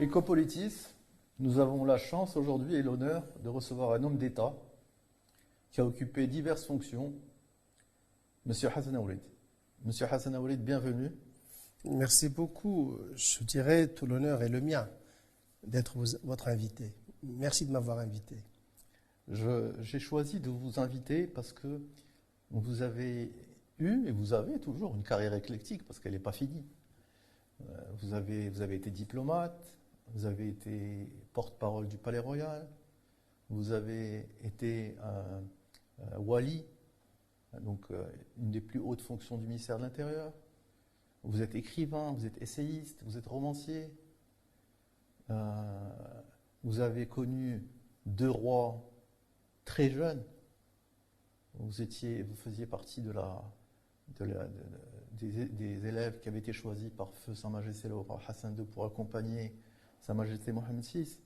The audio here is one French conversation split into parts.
Ecopolitis, nous avons la chance aujourd'hui et l'honneur de recevoir un homme d'État qui a occupé diverses fonctions, M. Hassan Aoured. M. Hassan Aoured, bienvenue. Merci beaucoup. Je dirais tout l'honneur est le mien d'être votre invité. Merci de m'avoir invité. J'ai choisi de vous inviter parce que vous avez eu et vous avez toujours une carrière éclectique parce qu'elle n'est pas finie. Vous avez été diplomate, vous avez été porte-parole du Palais Royal, vous avez été wali, donc une des plus hautes fonctions du ministère de l'Intérieur. Vous êtes écrivain, vous êtes essayiste, vous êtes romancier. Vous avez connu 2 rois très jeunes. Vous faisiez partie des élèves qui avaient été choisis par feu Sa Majesté le roi Hassan II pour accompagner Sa Majesté Mohammed VI.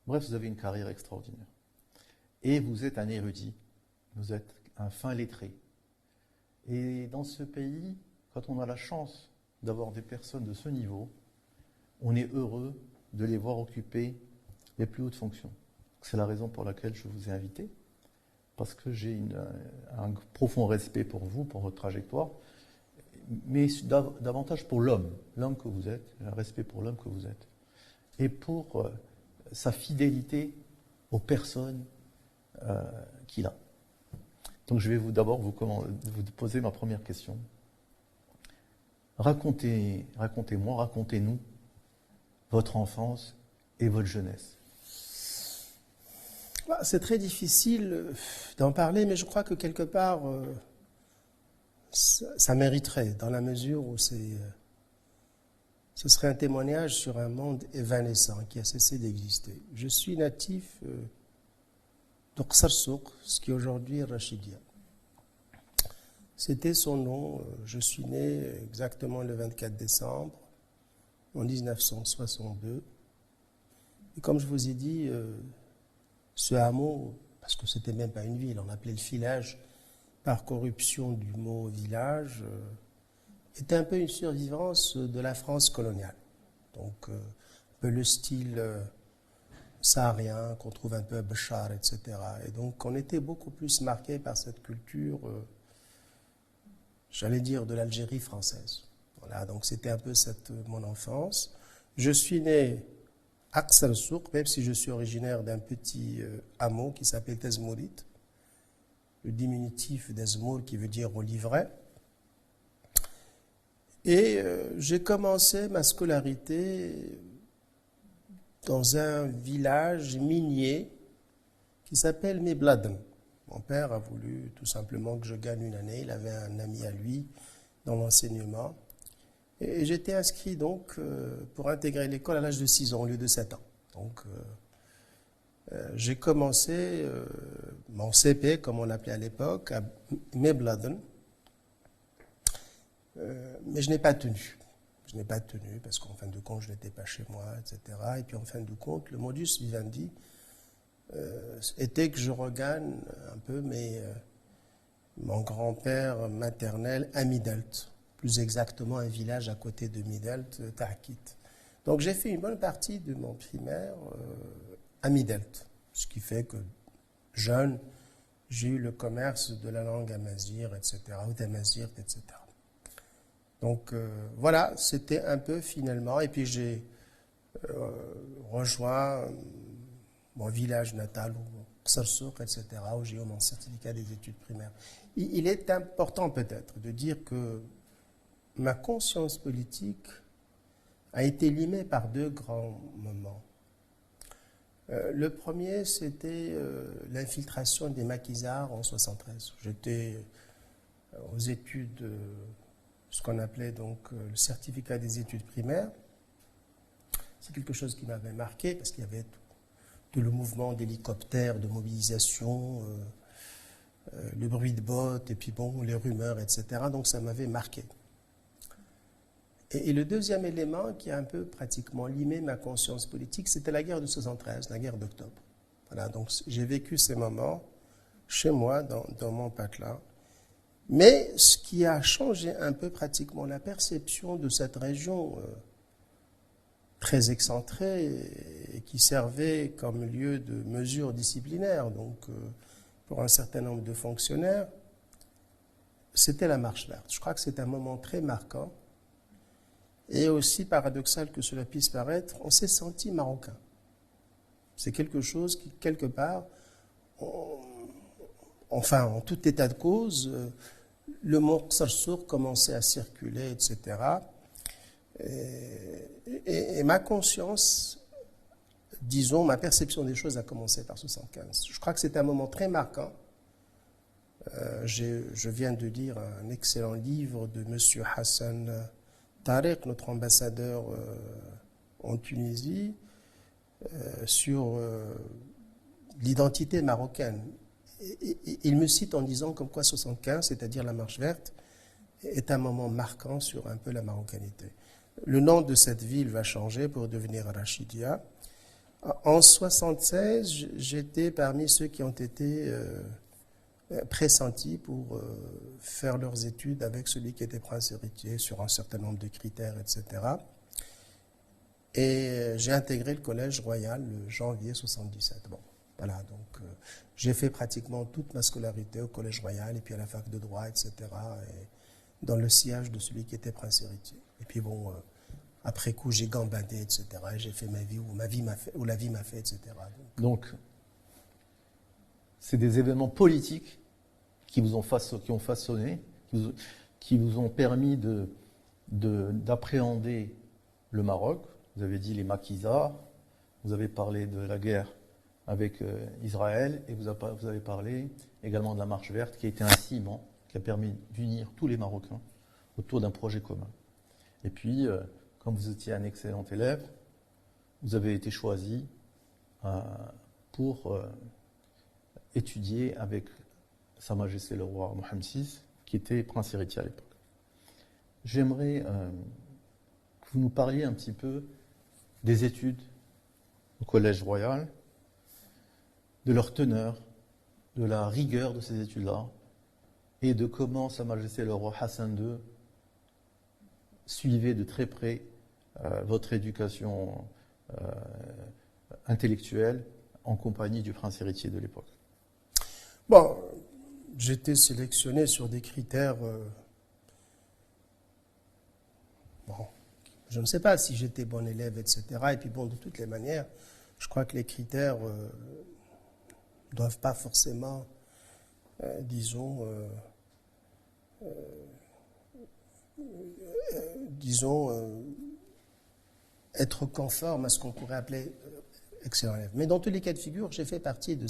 Bref, vous avez une carrière extraordinaire. Et vous êtes un érudit, vous êtes un fin lettré. Et dans ce pays, quand on a la chance d'avoir des personnes de ce niveau, on est heureux de les voir occuper les plus hautes fonctions. C'est la raison pour laquelle je vous ai invité, parce que j'ai un profond respect pour vous, pour votre trajectoire, mais davantage pour l'homme que vous êtes, un respect pour l'homme que vous êtes, et pour sa fidélité aux personnes qu'il a. Donc je vais d'abord vous poser ma première question. Racontez-moi, racontez-nous votre enfance et votre jeunesse. C'est très difficile d'en parler, mais je crois que quelque part, ça mériterait, dans la mesure où ce serait un témoignage sur un monde évanescent qui a cessé d'exister. Je suis natif de Qsar Souq, ce qui est aujourd'hui Rachidia. C'était son nom. Je suis né exactement le 24 décembre en 1962. Et comme je vous ai dit, ce hameau, parce que c'était même pas une ville, on appelait le filage par corruption du mot village, était un peu une survivance de la France coloniale. Donc, un peu le style saharien qu'on trouve un peu à Béchar, etc. Et donc, on était beaucoup plus marqué par cette culture, j'allais dire, de l'Algérie française. Voilà, donc c'était un peu mon enfance. Je suis né à Qsar Souq, même si je suis originaire d'un petit hameau qui s'appelle Tezmourit, le diminutif d'Ezmour qui veut dire olivret. Et j'ai commencé ma scolarité dans un village minier qui s'appelle Mebladen. Mon père a voulu tout simplement que je gagne une année. Il avait un ami à lui dans l'enseignement. Et j'étais inscrit donc pour intégrer l'école à l'âge de 6 ans au lieu de 7 ans. Donc j'ai commencé mon CP, comme on l'appelait à l'époque, à Mebladen. Mais je n'ai pas tenu. Je n'ai pas tenu parce qu'en fin de compte, je n'étais pas chez moi, etc. Et puis en fin de compte, le modus vivendi était que je regagne un peu mon grand-père maternel à Midelt. Plus exactement un village à côté de Midelt, Tahkit. Donc j'ai fait une bonne partie de mon primaire à Midelt, ce qui fait que jeune, j'ai eu le commerce de la langue amazigh, etc., ou d'amazigh, etc. Donc voilà, c'était un peu finalement, et puis j'ai rejoint mon village natal, Qsar Souq, etc., où j'ai eu mon certificat des études primaires. Il est important peut-être de dire que ma conscience politique a été limée par 2 grands moments. Le premier, c'était l'infiltration des maquisards en 1973. J'étais aux études, ce qu'on appelait donc le certificat des études primaires. C'est quelque chose qui m'avait marqué parce qu'il y avait tout le mouvement d'hélicoptères, de mobilisation, le bruit de bottes et puis bon, les rumeurs, etc. Donc ça m'avait marqué. Et le deuxième élément qui a un peu pratiquement limé ma conscience politique, c'était la guerre de 73, la guerre d'octobre. Voilà, donc j'ai vécu ces moments chez moi, dans mon patelin. Mais ce qui a changé un peu pratiquement la perception de cette région très excentré et qui servait comme lieu de mesure disciplinaire, donc pour un certain nombre de fonctionnaires, c'était la marche verte. Je crois que c'est un moment très marquant et aussi paradoxal que cela puisse paraître, on s'est senti marocain. C'est quelque chose qui, quelque part, enfin, en tout état de cause, le mot Sarsour commençait à circuler, etc. Et ma conscience, disons, ma perception des choses a commencé par 75. Je crois que c'est un moment très marquant. Je viens de lire un excellent livre de M. Hassan Tariq, notre ambassadeur en Tunisie, sur l'identité marocaine. Il me cite en disant comme quoi 75, c'est-à-dire la marche verte, est un moment marquant sur un peu la marocanité. Le nom de cette ville va changer pour devenir Rachidia. En 76, j'étais parmi ceux qui ont été pressentis pour faire leurs études avec celui qui était prince héritier sur un certain nombre de critères, etc. Et j'ai intégré le Collège Royal le janvier 77. Bon, voilà, donc j'ai fait pratiquement toute ma scolarité au Collège Royal et puis à la fac de droit, etc. Et dans le sillage de celui qui était prince héritier. Et puis bon, après coup, j'ai gambadé, etc. Et j'ai fait ma vie où la vie m'a fait, etc. Donc c'est des événements politiques qui vous ont façonné, qui vous ont permis d'appréhender le Maroc. Vous avez dit les maquisards, vous avez parlé de la guerre avec Israël et vous avez parlé également de la marche verte qui a été un ciment qui a permis d'unir tous les Marocains autour d'un projet commun. Et puis, comme vous étiez un excellent élève, vous avez été choisi pour étudier avec Sa Majesté le roi Mohammed VI, qui était prince héritier à l'époque. J'aimerais que vous nous parliez un petit peu des études au Collège Royal, de leur teneur, de la rigueur de ces études-là, et de comment Sa Majesté le roi Hassan II suivait de très près votre éducation intellectuelle en compagnie du prince héritier de l'époque. Bon, j'étais sélectionné sur des critères... bon, je ne sais pas si j'étais bon élève, etc. Et puis bon, de toutes les manières, je crois que les critères ne doivent pas forcément, disons, être conformes à ce qu'on pourrait appeler excellent élève. Mais dans tous les cas de figure, j'ai fait partie de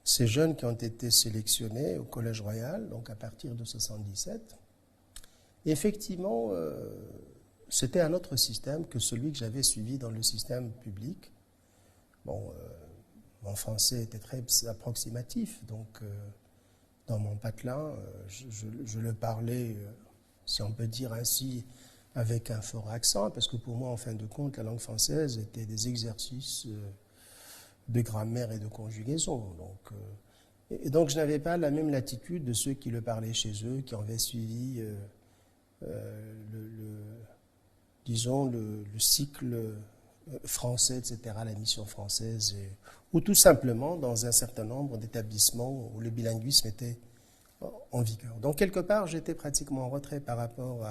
ces jeunes qui ont été sélectionnés au Collège Royal, donc à partir de 77. Et effectivement, c'était un autre système que celui que j'avais suivi dans le système public. Bon, mon français était très approximatif, donc dans mon patelin, je le parlais, si on peut dire ainsi, avec un fort accent, parce que pour moi, en fin de compte, la langue française était des exercices de grammaire et de conjugaison. Donc je n'avais pas la même latitude de ceux qui le parlaient chez eux, qui avaient suivi, disons, le cycle français, etc., la mission française, ou tout simplement dans un certain nombre d'établissements où le bilinguisme était en vigueur. Donc quelque part, j'étais pratiquement en retrait par rapport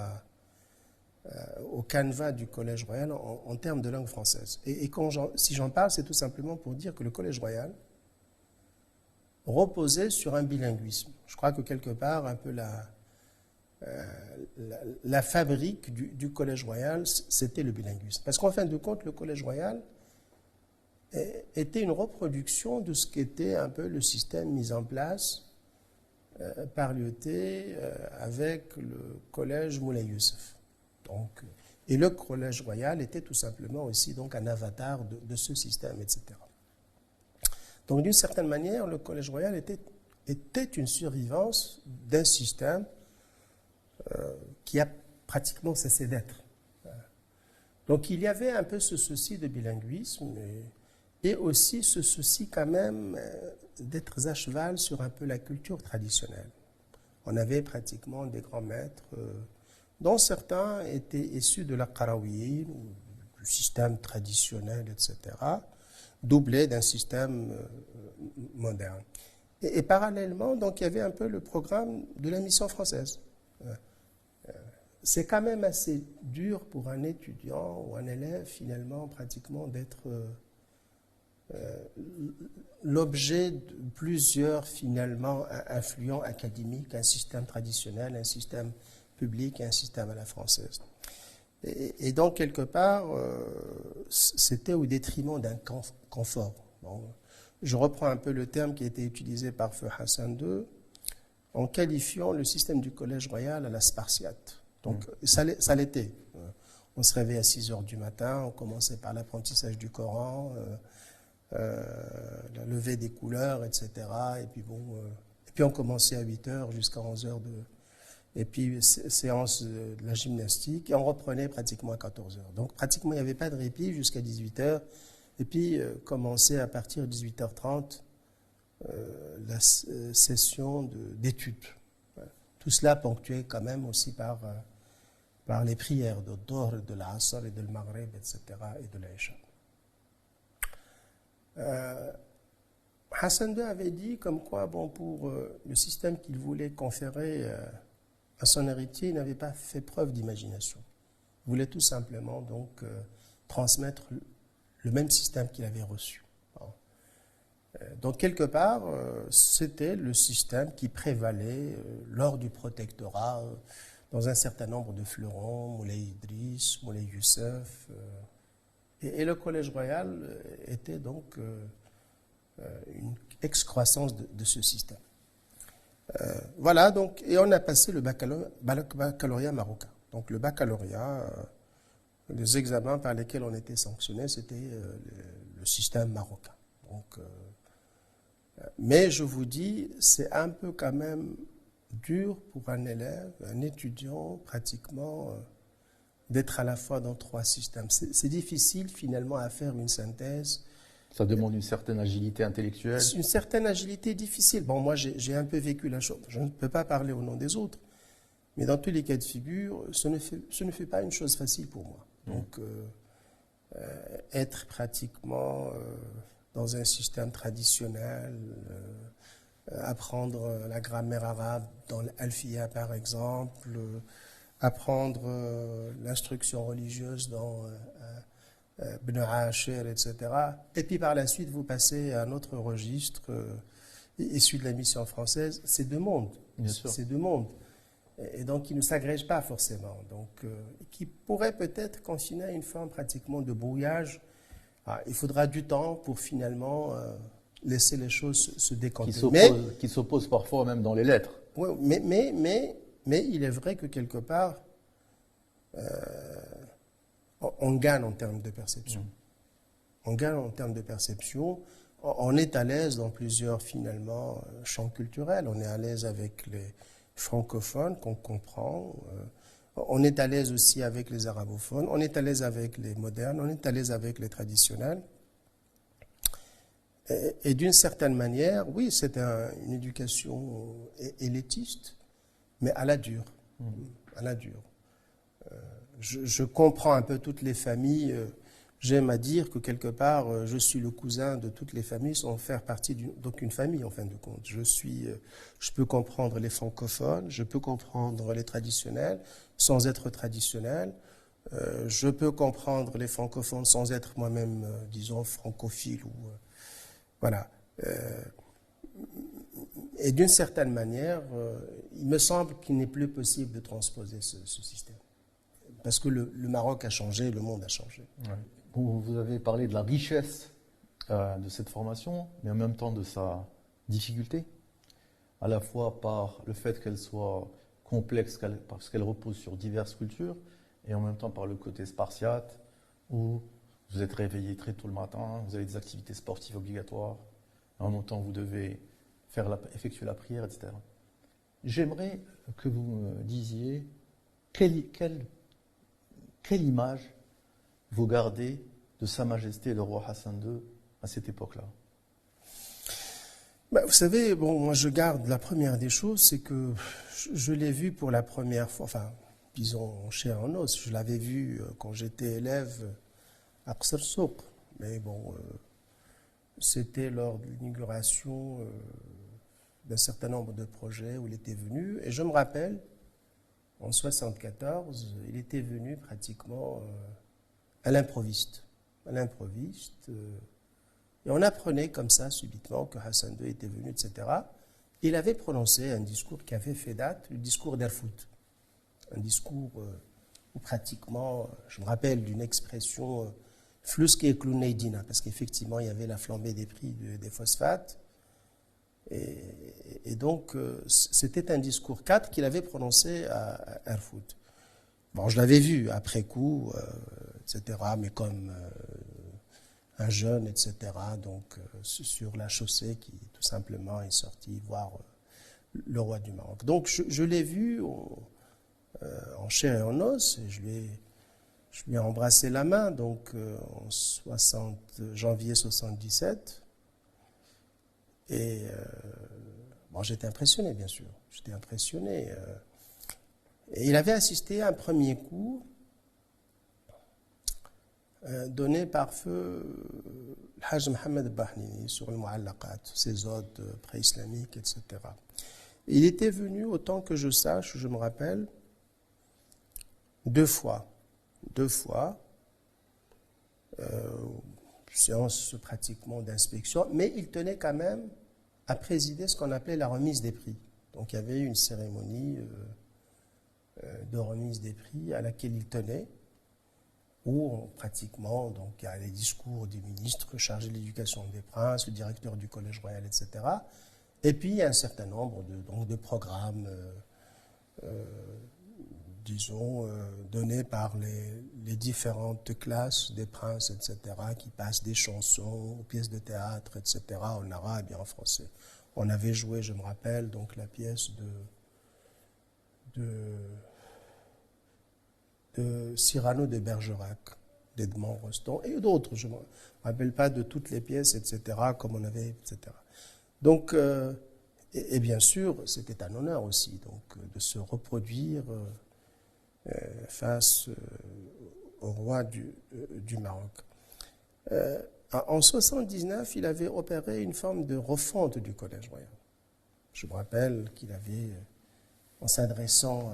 au canevas du Collège Royal en termes de langue française. Et si j'en parle, c'est tout simplement pour dire que le Collège Royal reposait sur un bilinguisme. Je crois que quelque part, un peu la fabrique du Collège Royal, c'était le bilinguisme. Parce qu'en fin de compte, le Collège Royal était une reproduction de ce qu'était un peu le système mis en place par l'UET avec le Collège Moulay Youssef. Donc, et le Collège Royal était tout simplement aussi donc un avatar de ce système, etc. Donc d'une certaine manière, le Collège Royal était une survivance d'un système qui a pratiquement cessé d'être. Donc il y avait un peu ce souci de bilinguisme et aussi ce souci quand même d'être à cheval sur un peu la culture traditionnelle. on avait pratiquement des grands maîtres, dont certains étaient issus de la Qarawiyyin, du système traditionnel, etc., doublé d'un système moderne. Et parallèlement, donc, il y avait un peu le programme de la mission française. C'est quand même assez dur pour un étudiant ou un élève, finalement, pratiquement, d'être l'objet de plusieurs, finalement, influents académiques, un système traditionnel, un système public et un système à la française. Et donc, quelque part, c'était au détriment d'un confort. Bon, je reprends un peu le terme qui a été utilisé par Feu Hassan II en qualifiant le système du Collège Royal à la Spartiate. Donc, ça l'était. On se réveillait à 6 heures du matin, on commençait par l'apprentissage du Coran, la levée des couleurs, etc. Et puis, et puis on commençait à 8 heures jusqu'à 11 heures et puis séance de la gymnastique, et on reprenait pratiquement à 14 heures. Donc, pratiquement, il n'y avait pas de répit jusqu'à 18 heures. Et puis, commençait à partir de 18h30 la session d'études. Tout cela ponctué quand même aussi par les prières de Dohr, de l'Asr et de l'Maghrib, etc., et de l'Aïcha. Hassan II avait dit comme quoi, bon, pour le système qu'il voulait conférer à son héritier, il n'avait pas fait preuve d'imagination. Il voulait tout simplement donc transmettre le même système qu'il avait reçu. Donc, quelque part, c'était le système qui prévalait lors du protectorat dans un certain nombre de fleurons, Moulay Idriss, Moulay Youssef. Et le Collège Royal était donc une excroissance de ce système. Voilà, donc, et on a passé le baccalauréat marocain. Donc, le baccalauréat, les examens par lesquels on était sanctionné, c'était le système marocain. Donc, mais je vous dis, c'est un peu quand même dur pour un élève, un étudiant, pratiquement, d'être à la fois dans 3 systèmes. C'est difficile finalement à faire une synthèse. Ça demande une certaine agilité intellectuelle. Une certaine agilité difficile. Bon, moi, j'ai un peu vécu la chose. Je ne peux pas parler au nom des autres. Mais dans tous les cas de figure, ce ne fait pas une chose facile pour moi. Donc, être pratiquement dans un système traditionnel, apprendre la grammaire arabe dans l'Alfiya par exemple, apprendre l'instruction religieuse dans Ibn Ashir, etc. Et puis par la suite, vous passez à un autre registre issu de la mission française. C'est 2 mondes. C'est 2 mondes. Et donc, qui ne s'agrègent pas forcément. Donc, qui pourrait peut-être confiner à une forme pratiquement de brouillage. Il faudra du temps pour finalement laisser les choses se décanter. Qui s'opposent parfois même dans les lettres. Oui, mais il est vrai que quelque part, on gagne en termes de perception. On gagne en termes de perception. On est à l'aise dans plusieurs, finalement, champs culturels. On est à l'aise avec les francophones qu'on comprend. On est à l'aise aussi avec les arabophones. On est à l'aise avec les modernes. On est à l'aise avec les traditionnels. Et d'une certaine manière, oui, c'est une éducation élitiste, mais à la dure. À la dure. Je comprends un peu toutes les familles. J'aime à dire que quelque part, je suis le cousin de toutes les familles sans faire partie d'aucune famille, en fin de compte. Je peux comprendre les francophones, je peux comprendre les traditionnels sans être traditionnel. Je peux comprendre les francophones sans être moi-même, disons, francophile. Voilà. Et d'une certaine manière, il me semble qu'il n'est plus possible de transposer ce système. Parce que le Maroc a changé, le monde a changé. Ouais. Vous avez parlé de la richesse de cette formation, mais en même temps de sa difficulté, à la fois par le fait qu'elle soit complexe, parce qu'elle repose sur diverses cultures, et en même temps par le côté spartiate, où vous êtes réveillé très tôt le matin, vous avez des activités sportives obligatoires, et en même temps vous devez effectuer la prière, etc. J'aimerais que vous me disiez quelle image vous gardez de Sa Majesté le roi Hassan II à cette époque-là? Bah, vous savez, bon, moi je garde la première des choses, c'est que je l'ai vu pour la première fois, enfin, disons en chair en os, je l'avais vu quand j'étais élève à Qsr Souq. Mais bon, c'était lors de l'inauguration d'un certain nombre de projets où il était venu. Et je me rappelle, en 1974, il était venu pratiquement à l'improviste. À l'improviste. Et on apprenait comme ça, subitement, que Hassan II était venu, etc. Il avait prononcé un discours qui avait fait date, le discours d'Erfout. Un discours où pratiquement, je me rappelle d'une expression Fluske et Kluneidina, parce qu'effectivement, il y avait la flambée des prix des phosphates. Et donc, c'était un discours cadre qu'il avait prononcé à Erfout. Bon, je l'avais vu après coup, etc., mais comme un jeune, etc., donc sur la chaussée qui tout simplement est sorti voir le roi du Maroc. Donc je l'ai vu en chair et en os, et je lui ai embrassé la main, donc en janvier 77, et bon, j'étais impressionné, bien sûr, j'étais impressionné. Et il avait assisté à un premier cours donné par feu Hajj Mohamed Bahnini sur le Mu'allaqat, ses odes pré-islamiques, etc. Il était venu, autant que je sache, je me rappelle, deux fois, séance pratiquement d'inspection, mais il tenait quand même à présider ce qu'on appelait la remise des prix. Donc il y avait une cérémonie de remise des prix à laquelle il tenait, où pratiquement, donc, il y a les discours du ministre chargé de l'éducation des princes, le directeur du collège royal, etc. Et puis, il y a un certain nombre de programmes, disons, donnés par les différentes classes des princes, etc., qui passent des chansons, aux pièces de théâtre, etc., en arabe et en français. On avait joué, je me rappelle, donc la pièce de Cyrano de Bergerac, d'Edmond Rostand, et d'autres. Je ne me rappelle pas de toutes les pièces, etc., comme on avait, etc. Donc, et bien sûr, c'était un honneur aussi, donc, de se reproduire face au roi du Maroc. En 1979, il avait opéré une forme de refonte du Collège royal. Je me rappelle qu'il avait, en s'adressant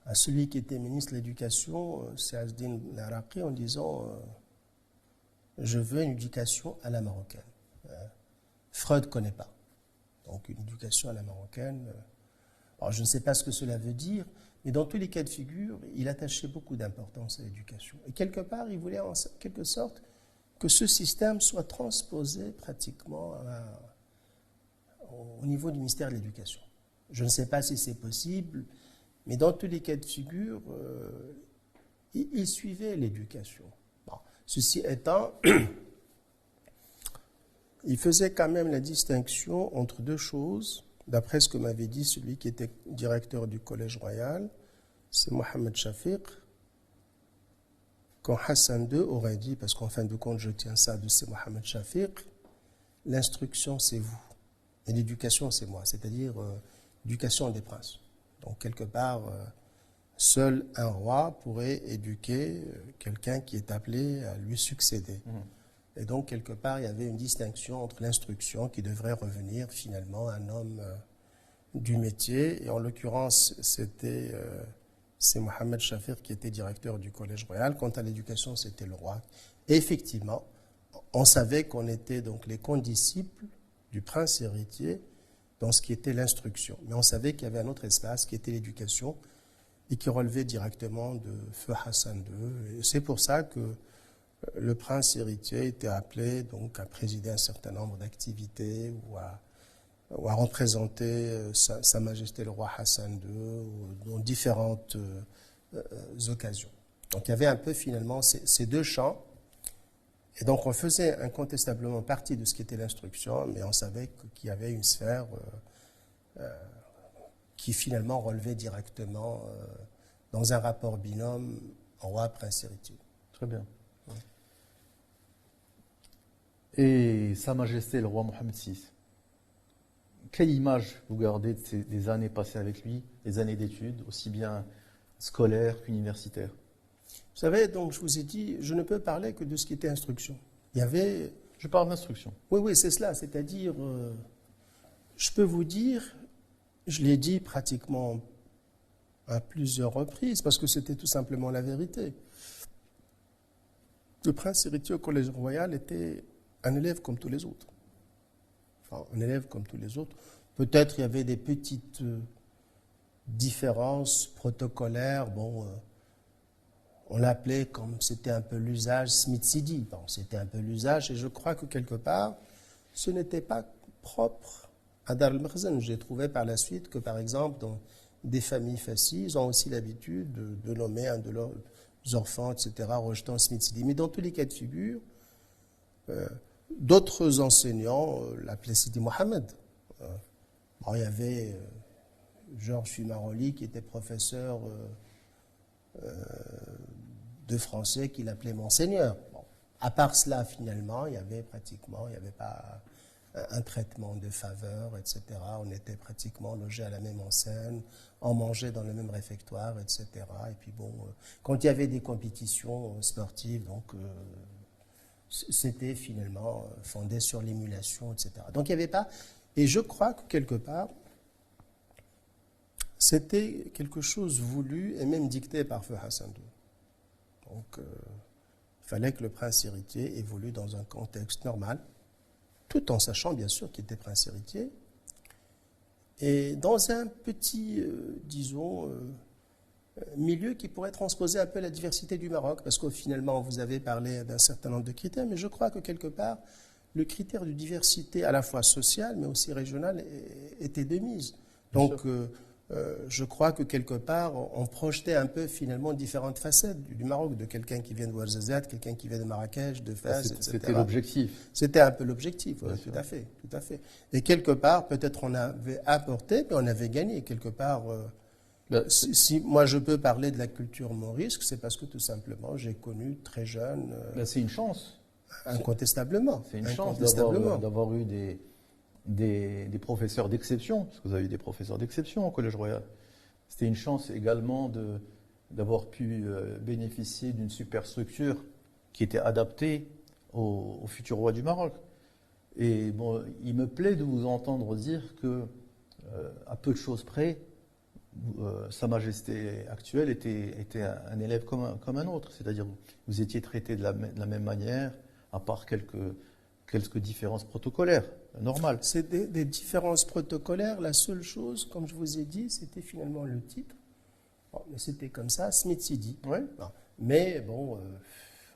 à celui qui était ministre de l'Éducation, Seazdine Laraqi, en disant je veux une éducation à la marocaine. Freud ne connaît pas. Donc une éducation à la marocaine. Alors je ne sais pas ce que cela veut dire, mais dans tous les cas de figure, il attachait beaucoup d'importance à l'éducation. Et quelque part, il voulait en quelque sorte que ce système soit transposé pratiquement au niveau du ministère de l'Éducation. Je ne sais pas si c'est possible, mais dans tous les cas de figure, il suivait l'éducation. Bon, ceci étant, il faisait quand même la distinction entre deux choses, d'après ce que m'avait dit celui qui était directeur du Collège royal, c'est Mohamed Shafiq, quand Hassan II aurait dit, parce qu'en fin de compte je tiens ça de c'est Mohamed Shafiq, l'instruction c'est vous, et l'éducation c'est moi, c'est-à-dire l'éducation des princes. Donc, quelque part, seul un roi pourrait éduquer quelqu'un qui est appelé à lui succéder. Et donc, quelque part, il y avait une distinction entre l'instruction qui devrait revenir finalement à un homme du métier. Et en l'occurrence, c'est Mohamed Shafiq qui était directeur du Collège royal. Quant à l'éducation, c'était le roi. Et effectivement, on savait qu'on était donc les condisciples du prince héritier dans ce qui était l'instruction. Mais on savait qu'il y avait un autre espace qui était l'éducation et qui relevait directement de feu Hassan II. Et c'est pour ça que le prince héritier était appelé donc à présider un certain nombre d'activités ou à représenter Sa Majesté le roi Hassan II dans différentes occasions. Donc il y avait un peu finalement ces deux champs. Et donc on faisait incontestablement partie de ce qui était l'instruction, mais on savait qu'il y avait une sphère qui finalement relevait directement dans un rapport binôme roi-prince héritier. Très bien. Et Sa Majesté le roi Mohammed VI, quelle image vous gardez des années passées avec lui, des années d'études, aussi bien scolaires qu'universitaires? Vous savez, donc je vous ai dit, je ne peux parler que de ce qui était instruction. Il y avait... Je parle d'instruction. Oui, oui, c'est cela. C'est-à-dire, je peux vous dire, je l'ai dit pratiquement à plusieurs reprises, parce que c'était tout simplement la vérité. Le prince héritier au Collège Royal était un élève comme tous les autres. Enfin, un élève comme tous les autres. Peut-être il y avait des petites différences protocolaires. Bon, on l'appelait, comme c'était un peu l'usage, Smith-Sidi. Bon, c'était un peu l'usage, et je crois que quelque part, ce n'était pas propre à Dar el-Makhzen. J'ai trouvé par la suite que, par exemple, dans des familles fascistes, ils ont aussi l'habitude de nommer un de leurs enfants, etc., rejetant Smith-Sidi. Mais dans tous les cas de figure, d'autres enseignants l'appelaient Sidi Mohamed. Bon, il y avait Georges Fumaroli qui était professeur de français qui l'appelait Monseigneur. Bon, à part cela, finalement, il n'y avait pas un traitement de faveur, etc. On était pratiquement logés à la même enseigne, on mangeait dans le même réfectoire, etc. Et puis bon, quand il y avait des compétitions sportives, donc c'était finalement fondé sur l'émulation, etc. Donc il n'y avait pas... Et je crois que quelque part, c'était quelque chose voulu et même dicté par Feu Hassan II. Donc il fallait que le prince héritier évolue dans un contexte normal, tout en sachant bien sûr qu'il était prince héritier, et dans un petit, disons, milieu qui pourrait transposer un peu la diversité du Maroc, parce que finalement vous avez parlé d'un certain nombre de critères, mais je crois que quelque part, le critère de diversité à la fois sociale mais aussi régionale était de mise. Donc je crois que quelque part, on projetait un peu finalement différentes facettes du Maroc, de quelqu'un qui vient de Ouarzazate, quelqu'un qui vient de Marrakech, de Fès, etc. C'était l'objectif. C'était un peu l'objectif, oui, tout à fait, tout à fait. Et quelque part, peut-être on avait apporté, mais on avait gagné. Quelque part, si moi je peux parler de la culture maurisque, c'est parce que tout simplement j'ai connu très jeune. C'est une chance. Incontestablement. C'est une chance d'avoir eu des professeurs d'exception, parce que vous avez eu des professeurs d'exception au Collège Royal. C'était une chance également d'avoir pu bénéficier d'une superstructure qui était adaptée au futur roi du Maroc. Et bon, il me plaît de vous entendre dire que, à peu de choses près, Sa Majesté actuelle était un élève comme un autre. C'est-à-dire vous étiez traité de la même manière, à part quelques différences protocolaires, normales. C'est des différences protocolaires. La seule chose, comme je vous ai dit, c'était finalement le titre. Bon, mais c'était comme ça, Smith-Sidi. Ouais. Bon. Mais bon,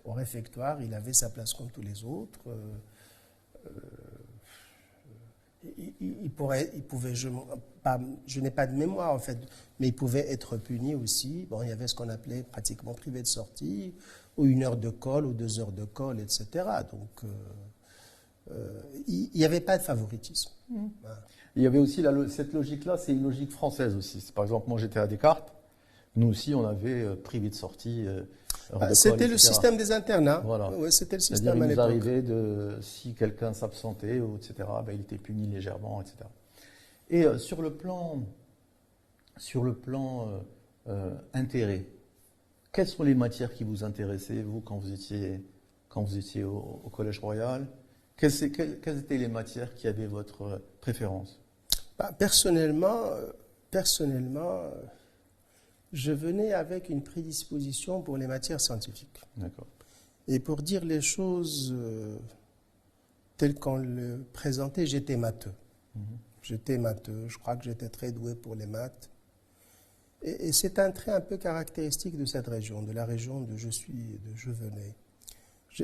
au réfectoire, il avait sa place comme tous les autres. Il pouvait, je n'ai pas de mémoire en fait, mais il pouvait être puni aussi. Bon, il y avait ce qu'on appelait pratiquement privé de sortie, ou 1 heure de colle, ou 2 heures de colle, etc. Donc, il n'y avait pas de favoritisme. Voilà. Il y avait aussi cette logique-là, c'est une logique française aussi. Par exemple, moi j'étais à Descartes, nous aussi on avait privé de sortie. C'était le système des internats. Voilà. Ouais, c'était le système à l'époque. Il nous l'époque. arrivait si quelqu'un s'absentait, etc., il était puni légèrement, etc. Et sur le plan intérêt, quelles sont les matières qui vous intéressaient, vous, quand vous étiez au Collège Royal? Quelles étaient les matières qui avaient votre préférence? Personnellement, je venais avec une prédisposition pour les matières scientifiques. D'accord. Et pour dire les choses telles qu'on le présentait, j'étais matheux. J'étais matheux, je crois que j'étais très doué pour les maths. Et c'est un trait un peu caractéristique de cette région, de la région de je venais.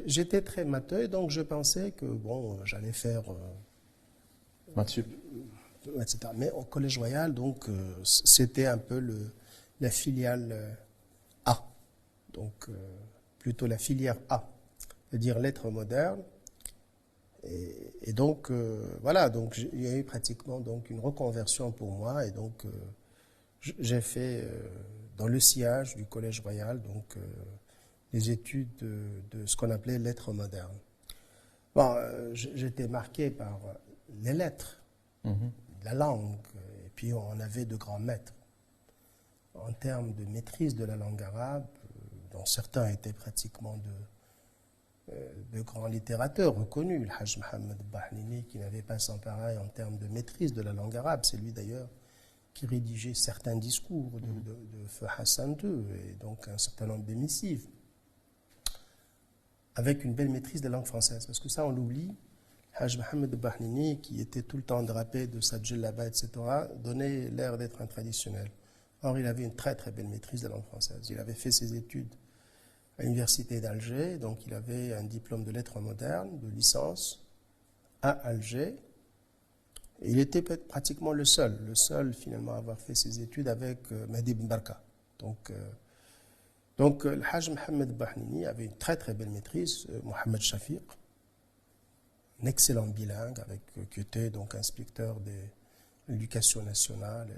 J'étais très matheux, et donc je pensais que bon, j'allais faire Maths sup. etc. Mais au Collège Royal, donc c'était un peu la filiale A, donc plutôt la filière A, c'est-à-dire lettres modernes. Et donc voilà, donc il y a eu pratiquement donc une reconversion pour moi, et donc j'ai fait dans le sillage du Collège Royal donc les études de ce qu'on appelait lettres modernes. Bon, j'étais marqué par les lettres, la langue, et puis on avait de grands maîtres. En termes de maîtrise de la langue arabe, dont certains étaient pratiquement de grands littérateurs reconnus. Le Hajj Mohammed Bahnini, qui n'avait pas son pareil en termes de maîtrise de la langue arabe, c'est lui d'ailleurs qui rédigeait certains discours de Feu Hassan II, et donc un certain nombre de missives, avec une belle maîtrise de la langue française. Parce que ça, on l'oublie. Hajj Mohammed Bahnini, qui était tout le temps drapé de sa djellaba, etc., donnait l'air d'être un traditionnel. Or, il avait une très très belle maîtrise de la langue française. Il avait fait ses études à l'université d'Alger, donc il avait un diplôme de lettres modernes, de licence, à Alger. Et il était pratiquement le seul finalement à avoir fait ses études avec Mahdi Ben Barka. Donc le Hajj Mohammed Bahnini avait une très très belle maîtrise, Mohamed Shafiq, un excellent bilingue, qui était donc inspecteur de l'éducation nationale,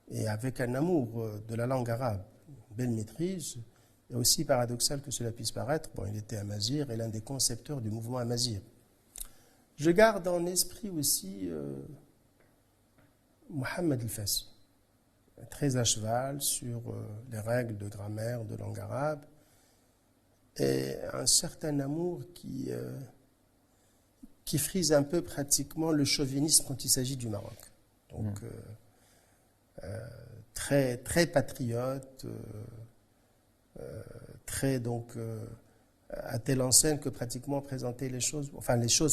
et avec un amour de la langue arabe, une belle maîtrise. Et aussi paradoxal que cela puisse paraître, bon, il était amazir et l'un des concepteurs du mouvement amazir. Je garde en esprit aussi Mohamed El-Fassi, très à cheval sur les règles de grammaire, de langue arabe, et un certain amour qui frise un peu pratiquement le chauvinisme quand il s'agit du Maroc. Donc, très, très patriote, très donc à telle enseigne que pratiquement présenter les choses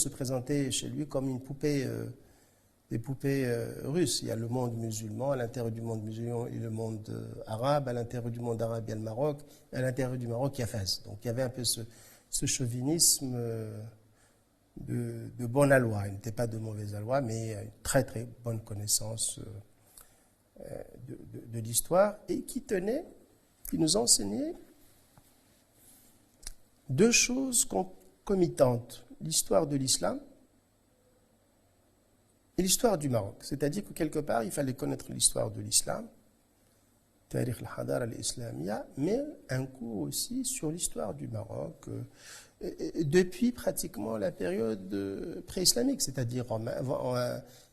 se présentaient chez lui comme une poupée, des poupées russes. Il y a le monde musulman, à l'intérieur du monde musulman il y a le monde arabe, à l'intérieur du monde arabe il y a le Maroc, et à l'intérieur du Maroc il y a Fès. Donc il y avait un peu ce chauvinisme de bonne aloi. Il n'était pas de mauvaise aloi, mais une très très bonne connaissance de l'histoire, et qui nous enseignait deux choses concomitantes, l'histoire de l'islam et l'histoire du Maroc. C'est-à-dire que quelque part, il fallait connaître l'histoire de l'islam, Tarikh al-Hadar al-Islamiyya, mais un coup aussi sur l'histoire du Maroc, depuis pratiquement la période pré-islamique, c'est-à-dire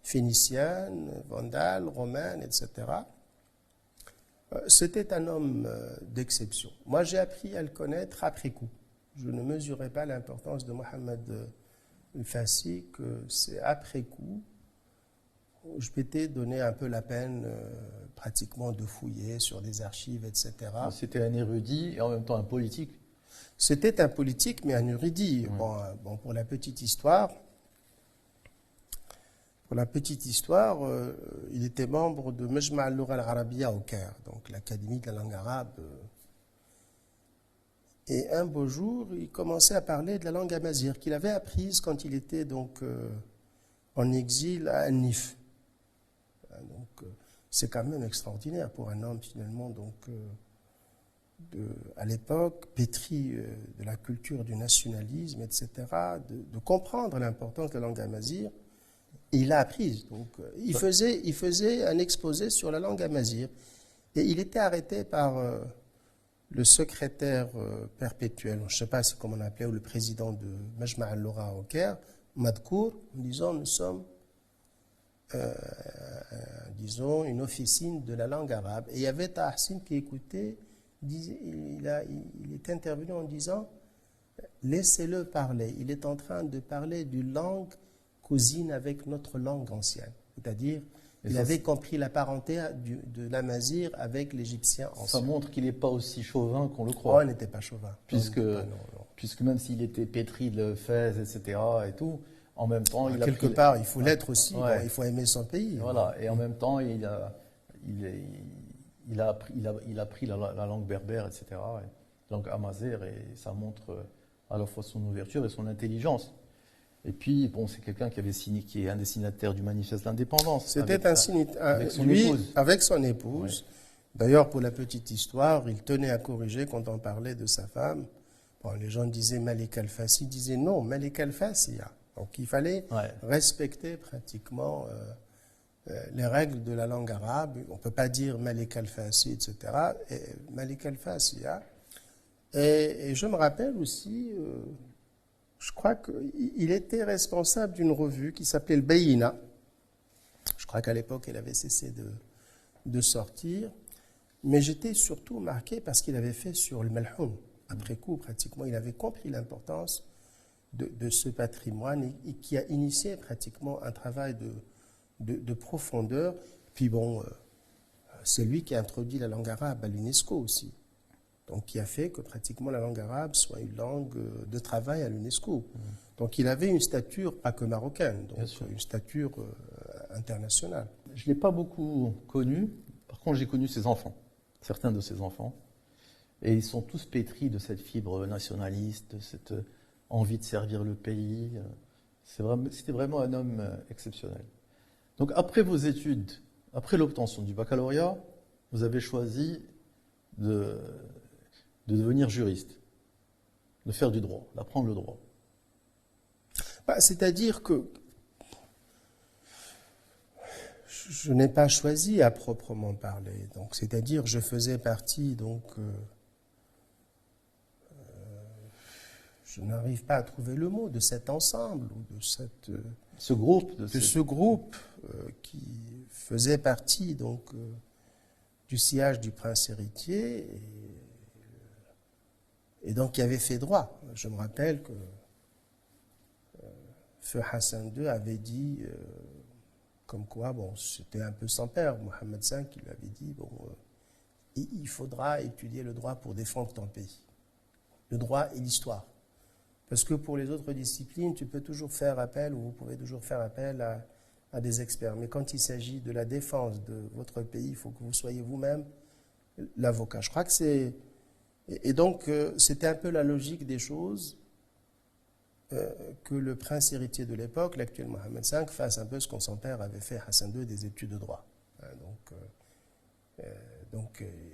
phénicienne, vandale, romaine, etc. C'était un homme d'exception. Moi, j'ai appris à le connaître après coup. Je ne mesurais pas l'importance de Mohamed El-Fassi, que c'est après coup, je m'étais donné un peu la peine pratiquement de fouiller sur des archives, etc. C'était un érudit et en même temps un politique. C'était un politique, mais un érudit. Bon, pour la petite histoire, il était membre de Majma' al-Lugha al-Arabiyya au Caire, donc l'Académie de la langue arabe. Et un beau jour, il commençait à parler de la langue amazigh qu'il avait apprise quand il était donc en exil à An-Nif. Donc, c'est quand même extraordinaire pour un homme finalement donc à l'époque pétri de la culture du nationalisme, etc., de comprendre l'importance de la langue amazigh. Et il l'a apprise. Donc, il faisait un exposé sur la langue amazigh. Et il était arrêté par le secrétaire perpétuel, je ne sais pas comment on appelait, ou le président de Majma' al-Lugha au Caire, Madkour, en disant nous sommes, disons, une officine de la langue arabe. Et il y avait Tahsin qui écoutait, il est intervenu en disant laissez-le parler, il est en train de parler d'une langue cousine avec notre langue ancienne, c'est-à-dire il avait compris la parenté de l'amazigh avec l'égyptien ancien. Ça montre qu'il n'est pas aussi chauvin qu'on le croit. Il n'était pas chauvin. Puisque même s'il était pétri de Fès, etc., et tout, en même temps, il a quelque part, il faut l'être aussi. Ouais. Bon, il faut aimer son pays. Voilà. Et en même temps, il a appris la langue berbère, etc., la langue amazigh, et ça montre à la fois son ouverture et son intelligence. Et puis, bon, c'est quelqu'un qui est un des signataires du manifeste d'indépendance. C'était un signataire, avec son épouse. Ouais. D'ailleurs, pour la petite histoire, il tenait à corriger quand on parlait de sa femme. Bon, les gens disaient Malik Al-Fassi, disaient non, Malik Al-Fassi. Donc, il fallait respecter pratiquement les règles de la langue arabe. On ne peut pas dire Malik Al-Fassi, etc. Malik Al-Fassi. Et je me rappelle aussi... je Je crois qu'il était responsable d'une revue qui s'appelait le Bayina. Je crois qu'à l'époque, elle avait cessé de sortir. Mais j'étais surtout marqué parce qu'il avait fait sur le Malhoun. Après coup, pratiquement, il avait compris l'importance de ce patrimoine et qui a initié pratiquement un travail de profondeur. Puis bon, c'est lui qui a introduit la langue arabe à l'UNESCO aussi. Donc, qui a fait que pratiquement la langue arabe soit une langue de travail à l'UNESCO. Donc, il avait une stature, pas que marocaine, donc une stature internationale. Je ne l'ai pas beaucoup connu. Par contre, j'ai connu ses enfants, certains de ses enfants. Et ils sont tous pétris de cette fibre nationaliste, de cette envie de servir le pays. C'était vraiment un homme exceptionnel. Donc, après vos études, après l'obtention du baccalauréat, vous avez choisi de devenir juriste, de faire du droit, d'apprendre le droit. C'est-à-dire que je n'ai pas choisi à proprement parler. Donc, c'est-à-dire je faisais partie, donc je n'arrive pas à trouver le mot, de cet ensemble ou de ce groupe, ce groupe qui faisait partie donc du sillage du prince héritier et donc qui avait fait droit. Je me rappelle que Feu Hassan II avait dit comme quoi, bon, c'était un peu sans père, Mohammed V qui lui avait dit, bon, il faudra étudier le droit pour défendre ton pays. Le droit et l'histoire. Parce que pour les autres disciplines, tu peux toujours faire appel, ou vous pouvez toujours faire appel à des experts. Mais quand il s'agit de la défense de votre pays, il faut que vous soyez vous-même l'avocat. Je crois que c'est... Et donc, c'était un peu la logique des choses que le prince héritier de l'époque, l'actuel Mohammed V, fasse un peu ce qu'on son père avait fait, Hassan II, des études de droit.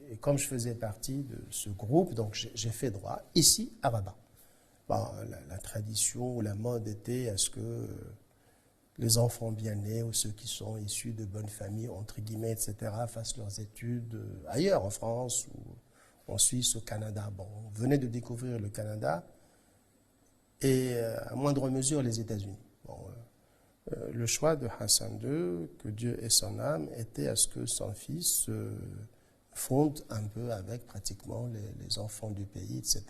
Et comme je faisais partie de ce groupe, donc j'ai fait droit ici à Rabat. Bon, la tradition ou la mode était à ce que les enfants bien nés ou ceux qui sont issus de bonnes familles, entre guillemets, etc., fassent leurs études ailleurs, en France ou en Suisse, au Canada. Bon, on venait de découvrir le Canada et à moindre mesure les États-Unis. Bon, le choix de Hassan II, que Dieu ait son âme, était à ce que son fils fonde un peu avec pratiquement les enfants du pays, etc.,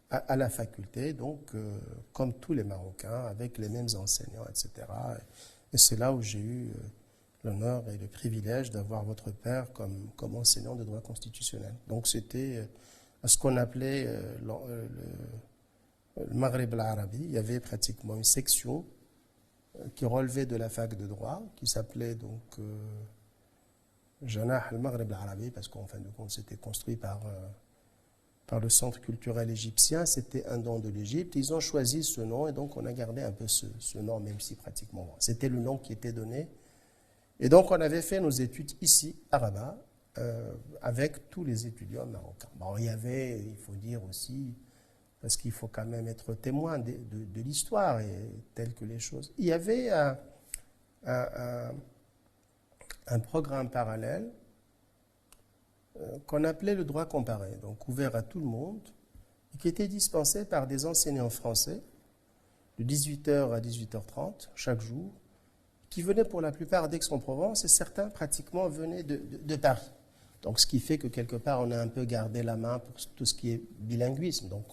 à la faculté, donc comme tous les Marocains, avec les mêmes enseignants, etc. Et c'est là où j'ai eu l'honneur et le privilège d'avoir votre père comme enseignant de droit constitutionnel. Donc c'était ce qu'on appelait le Maghreb al-Arabi. Il y avait pratiquement une section qui relevait de la fac de droit, qui s'appelait donc Janah al-Maghreb al-Arabi, parce qu'en fin de compte, c'était construit par le centre culturel égyptien. C'était un don de l'Égypte. Ils ont choisi ce nom et donc on a gardé un peu ce nom, même si pratiquement c'était le nom qui était donné. Et donc on avait fait nos études ici à Rabat avec tous les étudiants marocains. Bon, il y avait, il faut dire aussi, parce qu'il faut quand même être témoin de l'histoire et telles que les choses. Il y avait un programme parallèle qu'on appelait le droit comparé, donc ouvert à tout le monde, et qui était dispensé par des enseignants français de 18h à 18h30 chaque jour, qui venaient pour la plupart d'Aix-en-Provence et certains pratiquement venaient de Paris. Donc ce qui fait que quelque part on a un peu gardé la main pour tout ce qui est bilinguisme. Donc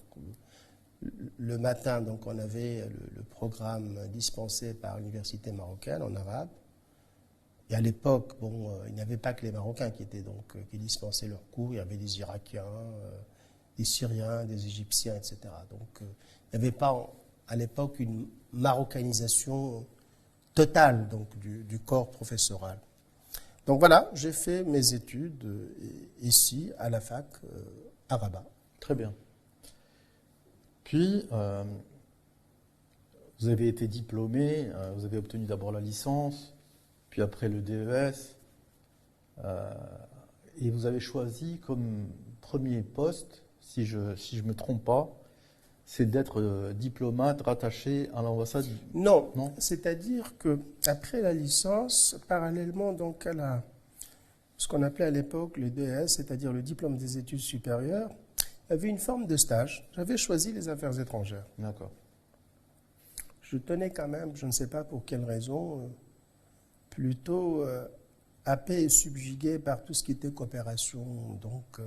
le matin, donc on avait le programme dispensé par l'université marocaine en arabe. Et à l'époque, bon, il n'y avait pas que les Marocains qui dispensaient leurs cours. Il y avait des Irakiens, des Syriens, des Égyptiens, etc. Donc, il n'y avait pas à l'époque une marocanisation totale donc du corps professoral. Donc voilà, j'ai fait mes études ici à la fac à Rabat. Très bien. Puis, vous avez été diplômé, vous avez obtenu d'abord la licence, puis après le DES, et vous avez choisi comme premier poste, si je me trompe pas, c'est d'être diplomate rattaché à l'ambassade. Non, c'est-à-dire que après la licence, parallèlement donc à ce qu'on appelait à l'époque le DES, c'est-à-dire le diplôme des études supérieures, il y avait une forme de stage. J'avais choisi les affaires étrangères. D'accord. je tenais quand même, je ne sais pas pour quelle raison, plutôt happé et subjugué par tout ce qui était coopération, donc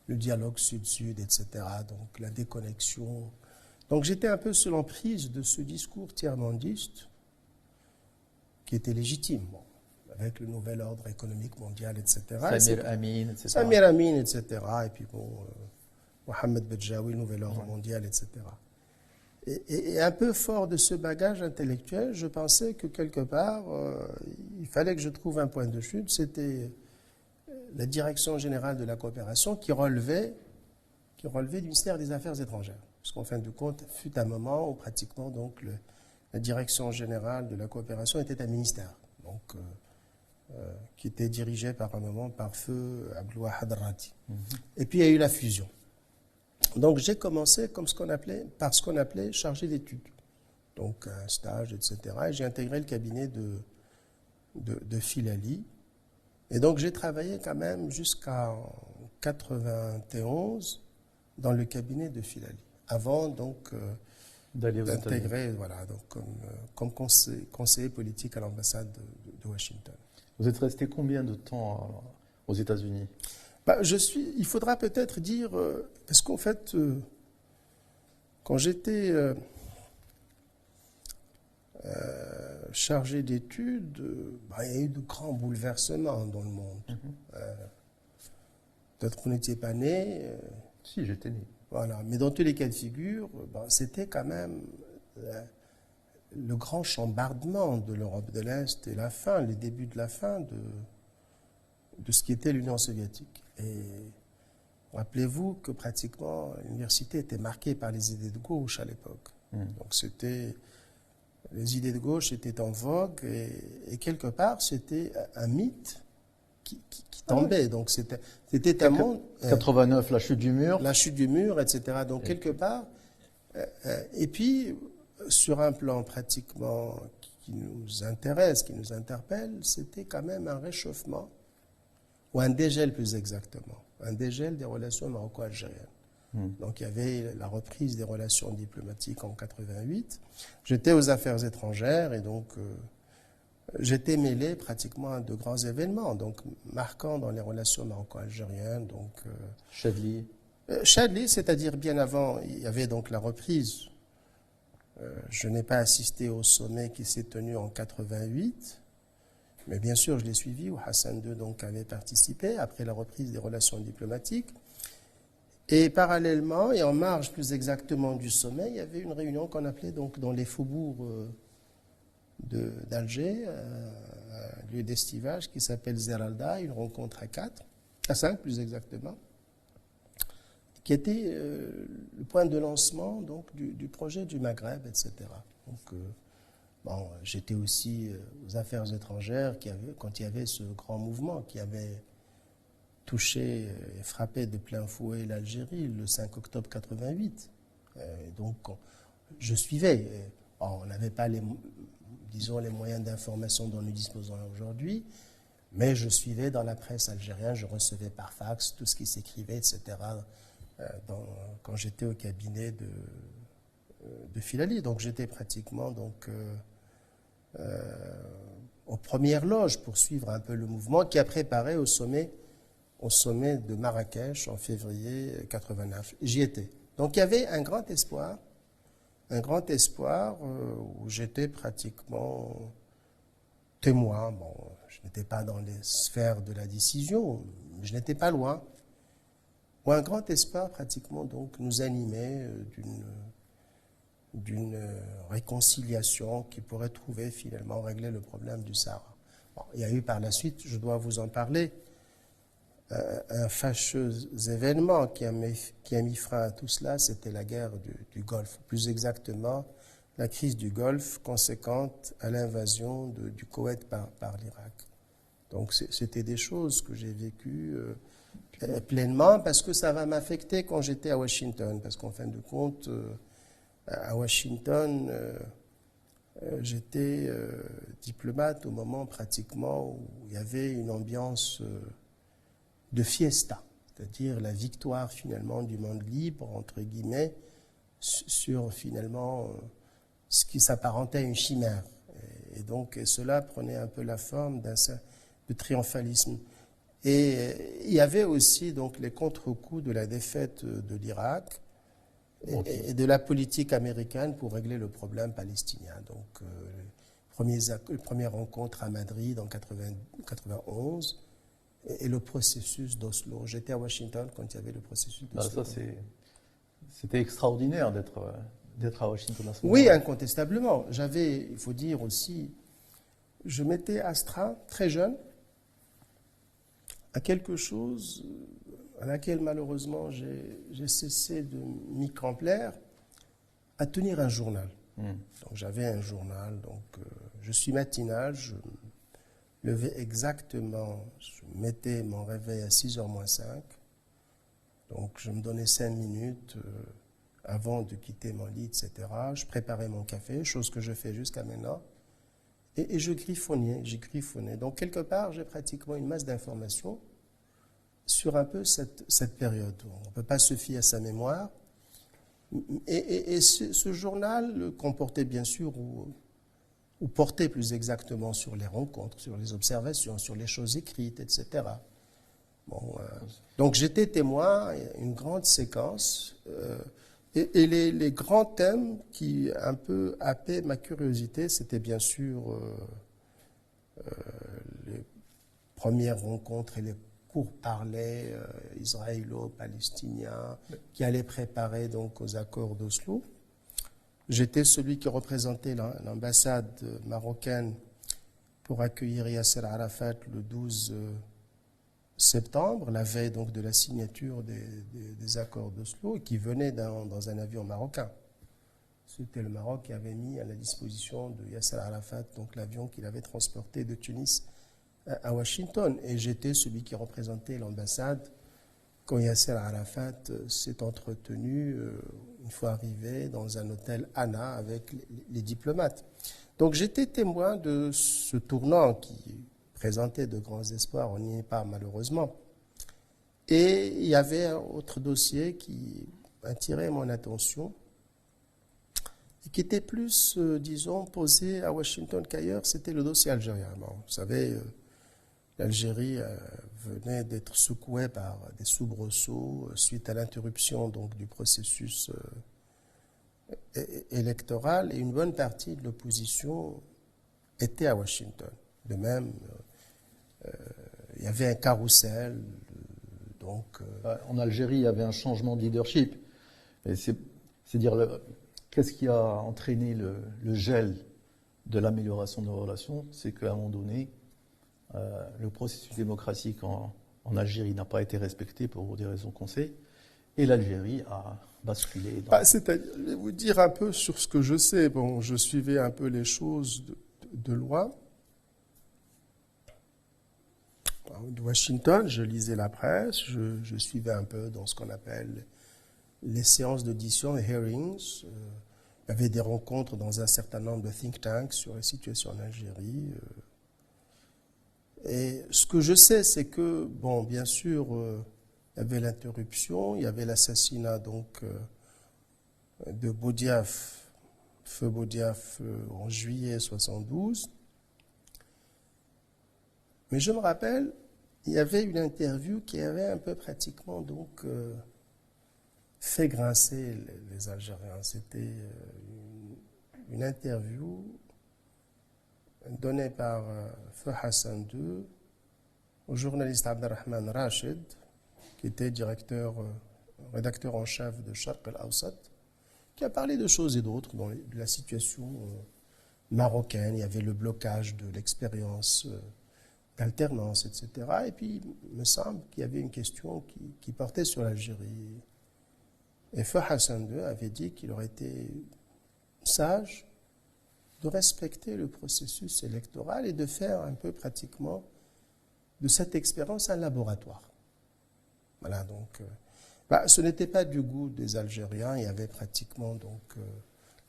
le dialogue sud-sud, etc., donc la déconnexion. Donc j'étais un peu sous l'emprise de ce discours tiers-mondiste qui était légitime, bon, avec le nouvel ordre économique mondial, etc. Samir Amin, etc. Samir Amin, etc. Et puis bon, Mohamed Bedjaoui, le nouvel ordre mondial, etc. Et un peu fort de ce bagage intellectuel, je pensais que quelque part, il fallait que je trouve un point de chute. C'était la direction générale de la coopération qui relevait du ministère des Affaires étrangères. Parce qu'en fin de compte, fut un moment où pratiquement donc, la direction générale de la coopération était un ministère, donc, qui était dirigé par un moment par feu Abdelwahad Rati. Et puis il y a eu la fusion. Donc j'ai commencé par ce qu'on appelait chargé d'études, donc un stage, etc. Et j'ai intégré le cabinet de Filali. Et donc j'ai travaillé quand même jusqu'en 91 dans le cabinet de Filali, avant donc d'intégrer, voilà, donc comme conseiller politique à l'ambassade de Washington. Vous êtes resté combien de temps aux États-Unis? Il faudra peut-être dire, parce qu'en fait, quand j'étais chargé d'études, il y a eu de grands bouleversements dans le monde. Peut-être qu'on n'était pas né. Si, j'étais né. Voilà, mais dans tous les cas de figure, c'était quand même le grand chambardement de l'Europe de l'Est et le début de la fin de ce qui était l'Union soviétique. Et rappelez-vous que pratiquement l'université était marquée par les idées de gauche à l'époque. Donc les idées de gauche étaient en vogue et quelque part c'était un mythe qui tombait. Donc c'était un monde. 89, la chute du mur. La chute du mur, etc. Donc quelque part. Et puis sur un plan pratiquement qui nous intéresse, qui nous interpelle, c'était quand même un réchauffement. Ou un dégel plus exactement, un dégel des relations maroco-algériennes. Donc il y avait la reprise des relations diplomatiques en 88. J'étais aux affaires étrangères et donc j'étais mêlé pratiquement à de grands événements, donc marquants dans les relations maroco-algériennes. Donc Chadli. Chadli, c'est-à-dire bien avant, il y avait donc la reprise. Je n'ai pas assisté au sommet qui s'est tenu en 88. Mais bien sûr, je l'ai suivi, où Hassan II donc, avait participé après la reprise des relations diplomatiques. Et parallèlement, et en marge plus exactement du sommet, il y avait une réunion qu'on appelait donc, dans les faubourgs d'Alger, un lieu d'estivage qui s'appelle Zeralda, une rencontre à 5 plus exactement, qui était le point de lancement donc, du projet du Maghreb, etc. Donc, j'étais aussi aux affaires étrangères quand il y avait ce grand mouvement qui avait touché et frappé de plein fouet l'Algérie le 5 octobre 88. Donc, je suivais. On n'avait pas les moyens d'information dont nous disposons aujourd'hui, mais je suivais dans la presse algérienne, je recevais par fax tout ce qui s'écrivait, etc., quand j'étais au cabinet de Filali. Donc, j'étais pratiquement aux premières loges pour suivre un peu le mouvement qui a préparé au sommet de Marrakech en février 89. J'y étais. Donc il y avait un grand espoir où j'étais pratiquement témoin. Bon, je n'étais pas dans les sphères de la décision, mais je n'étais pas loin. Où un grand espoir pratiquement donc nous animait d'une réconciliation qui pourrait finalement régler le problème du Sahara. Bon, il y a eu par la suite, je dois vous en parler, un fâcheux événement qui a mis fin à tout cela, c'était la guerre du Golfe. Plus exactement, la crise du Golfe conséquente à l'invasion du Koweït par l'Irak. Donc c'était des choses que j'ai vécues pleinement parce que ça va m'affecter quand j'étais à Washington. Parce qu'en fin de compte, à Washington, j'étais diplomate au moment pratiquement où il y avait une ambiance de fiesta, c'est-à-dire la victoire finalement du monde libre, entre guillemets, sur finalement ce qui s'apparentait à une chimère. Et donc, cela prenait un peu la forme de triomphalisme. Et il y avait aussi donc les contre-coups de la défaite de l'Irak et de la politique américaine pour régler le problème palestinien. Donc, les premières rencontres à Madrid en 1991 et le processus d'Oslo. J'étais à Washington quand il y avait le processus d'Oslo. C'était extraordinaire d'être à Washington à ce moment-là. Oui, incontestablement. Il faut dire aussi, je m'étais astreint très jeune à quelque chose à laquelle malheureusement j'ai cessé de m'y complaire, à tenir un journal. Donc j'avais un journal, donc je suis matinal, je me levais exactement, je mettais mon réveil à 6h moins 5, donc je me donnais 5 minutes avant de quitter mon lit, etc. Je préparais mon café, chose que je fais jusqu'à maintenant, et j'ai griffonnais. Donc quelque part, j'ai pratiquement une masse d'informations sur un peu cette période. On ne peut pas se fier à sa mémoire. Et ce journal comportait bien sûr, ou portait plus exactement sur les rencontres, sur les observations, sur les choses écrites, etc. Donc j'étais témoin, une grande séquence, et les grands thèmes qui un peu happaient ma curiosité, c'était bien sûr les premières rencontres et les pourparlers israélo-palestiniens qui allaient préparer donc aux accords d'Oslo. J'étais celui qui représentait l'ambassade marocaine pour accueillir Yasser Arafat le 12 septembre, la veille donc de la signature des accords d'Oslo, et qui venait dans un avion marocain. C'était le Maroc qui avait mis à la disposition de Yasser Arafat donc l'avion qu'il avait transporté de Tunis à Washington. Et j'étais celui qui représentait l'ambassade quand Yasser Arafat s'est entretenu, une fois arrivé, dans un hôtel Anna avec les diplomates. Donc j'étais témoin de ce tournant qui présentait de grands espoirs, on n'y est pas malheureusement. Et il y avait un autre dossier qui attirait mon attention et qui était plus, disons, posé à Washington qu'ailleurs, c'était le dossier algérien. Bon, vous savez, l'Algérie venait d'être secouée par des soubresauts suite à l'interruption donc du processus électoral, et une bonne partie de l'opposition était à Washington. De même, il y avait un carrousel. Donc, en Algérie, il y avait un changement de leadership. C'est dire qu'est-ce qui a entraîné le gel de l'amélioration de nos relations, c'est qu'à un moment donné, le processus démocratique en Algérie n'a pas été respecté pour des raisons qu'on sait, et l'Algérie a basculé. C'est-à-dire, je vais vous dire un peu sur ce que je sais. Bon, je suivais un peu les choses de loin. De Washington, je lisais la presse, je suivais un peu dans ce qu'on appelle les séances d'audition, les hearings. Il y avait des rencontres dans un certain nombre de think tanks sur la situation en Algérie. Et ce que je sais, c'est que, bon, bien sûr, il y avait l'interruption, il y avait l'assassinat donc de Boudiaf, feu Boudiaf, en juillet 72. Mais je me rappelle, il y avait une interview qui avait un peu pratiquement donc fait grincer les Algériens. C'était une interview donnée par Feu Hassan II au journaliste Abdelrahman Rachid, qui était rédacteur en chef de Sharq al-Awsat, qui a parlé de choses et d'autres dans la situation marocaine. Il y avait le blocage de l'expérience d'alternance, etc. Et puis, il me semble qu'il y avait une question qui portait sur l'Algérie. Et Feu Hassan II avait dit qu'il aurait été sage de respecter le processus électoral et de faire un peu pratiquement de cette expérience un laboratoire. Voilà, donc, ce n'était pas du goût des Algériens. Il y avait pratiquement, donc,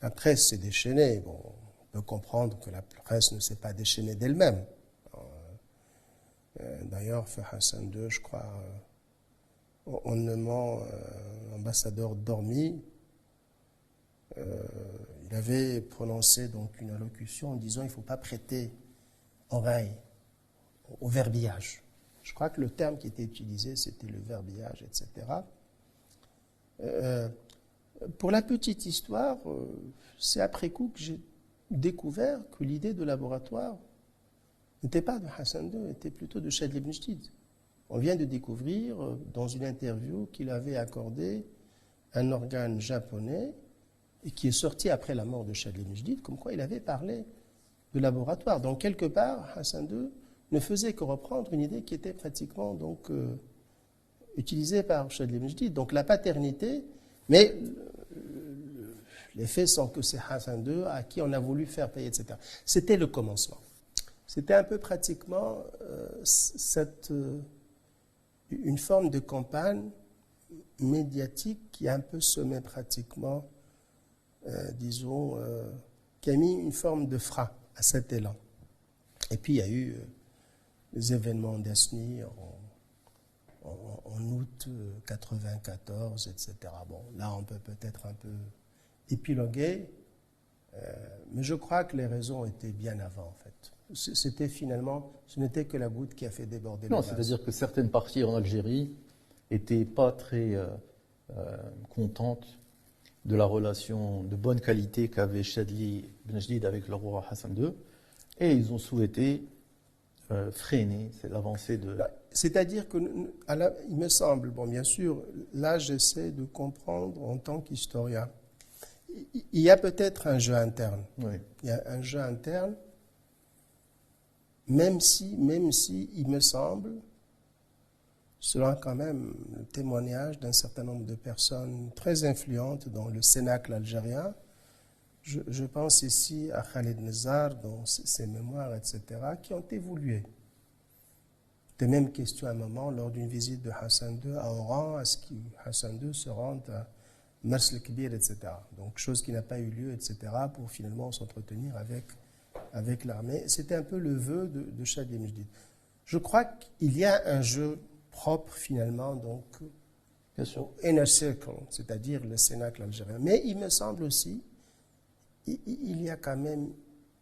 la presse s'est déchaînée. Bon, on peut comprendre que la presse ne s'est pas déchaînée d'elle-même. D'ailleurs, Feu Hassan II, je crois, en nommant ambassadeur Dormi, il il avait prononcé donc une allocution en disant il ne faut pas prêter oreille au verbillage. Je crois que le terme qui était utilisé, c'était le verbillage, etc. Pour la petite histoire, c'est après coup que j'ai découvert que l'idée de laboratoire n'était pas de Hassan II, était plutôt de Shadli ibn Jdid. On vient de découvrir dans une interview qu'il avait accordé un organe japonais et qui est sorti après la mort de Shadli ibn Jdid, comme quoi il avait parlé de laboratoire. Donc quelque part, Hassan II ne faisait que reprendre une idée qui était pratiquement donc utilisée par Shadli ibn Jdid. Donc la paternité, mais les faits sont que c'est Hassan II à qui on a voulu faire payer, etc. C'était le commencement. C'était un peu pratiquement une forme de campagne médiatique qui a un peu semé pratiquement, disons, qui a mis une forme de frein à cet élan. Et puis il y a eu les événements d'Asni en août 1994, etc. Bon, là on peut peut-être un peu épiloguer, mais je crois que les raisons étaient bien avant en fait. C'était finalement, ce n'était que la goutte qui a fait déborder le vase. Non, c'est-à-dire que certaines parties en Algérie n'étaient pas très contentes de la relation de bonne qualité qu'avait Shadli ibn Jdid avec le roi Hassan II, et ils ont souhaité freiner l'avancée de... C'est-à-dire que, il me semble, bon bien sûr, là j'essaie de comprendre en tant qu'historien, il y a peut-être un jeu interne. Oui. Il y a un jeu interne, même si il me semble, selon quand même le témoignage d'un certain nombre de personnes très influentes dans le cénacle algérien, je pense ici à Khaled Nezar, dans ses mémoires, etc., qui ont évolué. C'était même question à un moment, lors d'une visite de Hassan II à Oran, à ce que Hassan II se rende à Mers el-Kbir, etc. Donc, chose qui n'a pas eu lieu, etc., pour finalement s'entretenir avec l'armée. C'était un peu le vœu de Shadli ibn Jdid. Je crois qu'il y a un jeu propre, finalement, donc, Bien sûr. au inner circle, c'est-à-dire le cénacle algérien. Mais il me semble aussi, il y a quand même